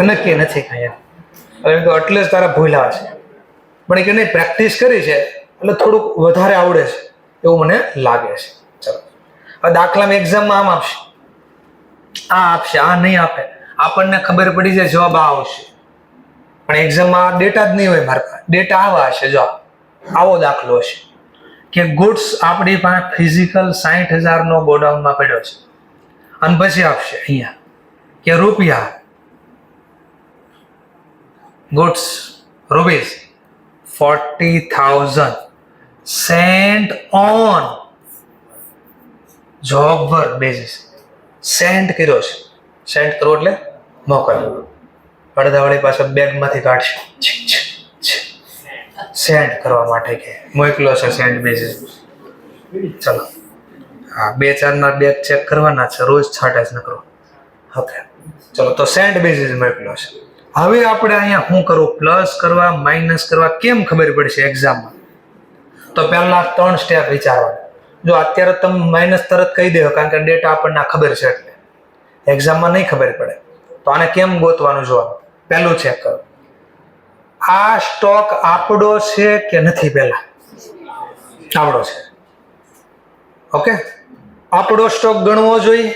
A: નક્કી નથી કાંઈ. હવે મેં કહ્યું એટલે જ તારા ભૂલા છે. પણ એ કે નહીં, પ્રેક્ટિસ કરી છે એટલે થોડુંક વધારે આવડે છે એવું મને લાગે છે. ચલો, હવે દાખલામાં એક્ઝામમાં આમ આપશે, આ આપશે, આ નહીં આપે, આપણને ખબર પડી જાય જવાબ આ આવશે, પણ એક્ઝામમાં ડેટા જ નહીં હોય મારા પાસે. ડેટા આવા હશે, જો આવો દાખલો હશે કે ગુડ્સ આપણી પાસે ફિઝિકલ 60,000 નો ગોડાઉનમાં પડ્યો છે, અને પછી આપશે અહીંયા કે રૂપિયા, goods rupees 40,000 sent on job work basis. Sent કર્યો છે. સેન્ટ કરવો એટલે મોકલવો. અડધાવાળી પાસે બેગમાંથી કાઢશે સેન્ટ કરવા માટે કે મોકલો છે સેન્ટ બેસિસ. ચલો, હા, 2-4 બેગ ચેક કરવાના છે, રોજ છાંટે જ નકરો. ઓકે, ચલો, તો સેન્ટ બેસિસ મોકલો છે. હવે આપણે અહીંયા શું કરવું? પ્લસ કરવા, માઇનસ કરવા, કેમ ખબર પડશે એક્ઝામમાં? તો પહેલા 3 સ્ટેપ વિચારવાના. જો અત્યારે તમે માઇનસ તરત કહી દો, કારણ કે ડેટા આપણને ખબર છે, એટલે એક્ઝામમાં નહીં ખબર પડે. તો આને કેમ ગોતવાનું જોવાનું? પહેલું ચેક કરો, આ સ્ટોક આપણો છે કે નથી? પહેલા આપણો છે. ઓકે, આપણો સ્ટોક ગણવો જોઈએ.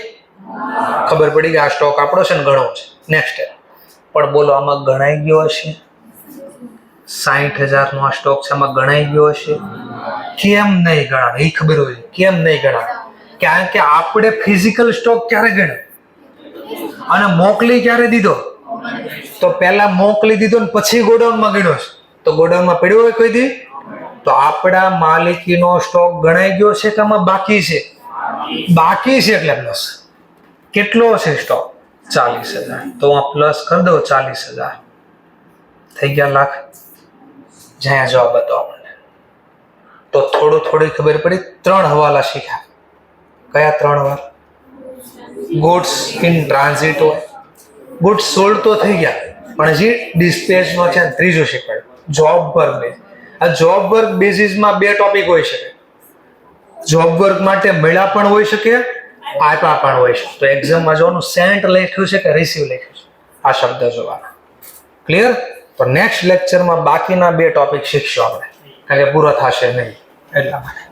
A: ખબર પડી કે આ સ્ટોક આપણો છે ને ગણવો છે. નેક્સ્ટ સ્ટેપ, પણ બોલો આમાં ગણાઈ ગયો હશે? 60,000 નો આ સ્ટોક છે, આમાં ગણાઈ ગયો હશે? કેમ નહીં ગણાય? એ ખબર હોય કેમ નહીં ગણાય? કારણ કે આપણે ફિઝિકલ સ્ટોક ક્યારે ગણ્યો અને મોકલી ક્યારે દીધો? તો પહેલા મોકલી દીધો ને પછી ગોડાઉનમાં ગણ્યો છે. તો ગોડાઉનમાં પડ્યો હોય કોઈ દી? તો આપણા માલિકીનો સ્ટોક ગણાઈ ગયો છે કે આમાં બાકી છે? બાકી છે, એટલે પ્લસ. કેટલો છે સ્ટોક? 40,000. તો આ પ્લસ કરી દો 40,000. થઈ ગયા લાખ. જ્યાં જવાબ હતો આપણને. તો થોડી ખબર પડી. 3 હવાલા શીખ્યા. કયા 3 હવાલા? ગુડ્સ ઇન ટ્રાન્ઝિટ હોય, ગુડ્સ સોલ્ડ તો થઈ ગયા, પણ હજી ડિસ્પેચનો છે. ત્રીજું શીખવાડ્યું જોબ વર્ક બેઝ. આ જોબ વર્ક બેઝિસમાં 2 ટોપિક હોઈ શકે. જોબ વર્ક માટે મળ્યા પણ હોઈ શકે, આપ્યા પણ હોઈ શકે. તો એક્ઝામમાં જોવાનું સેન્ટ લખ્યું છે કે રિસીવ લખ્યું છે, આ શબ્દ જોવાના. ક્લિયર? તો નેક્સ્ટ લેક્ચરમાં બાકીના 2 ટોપિક શીખશું આપણે, કારણ કે પૂરો થશે નહીં એટલા માટે.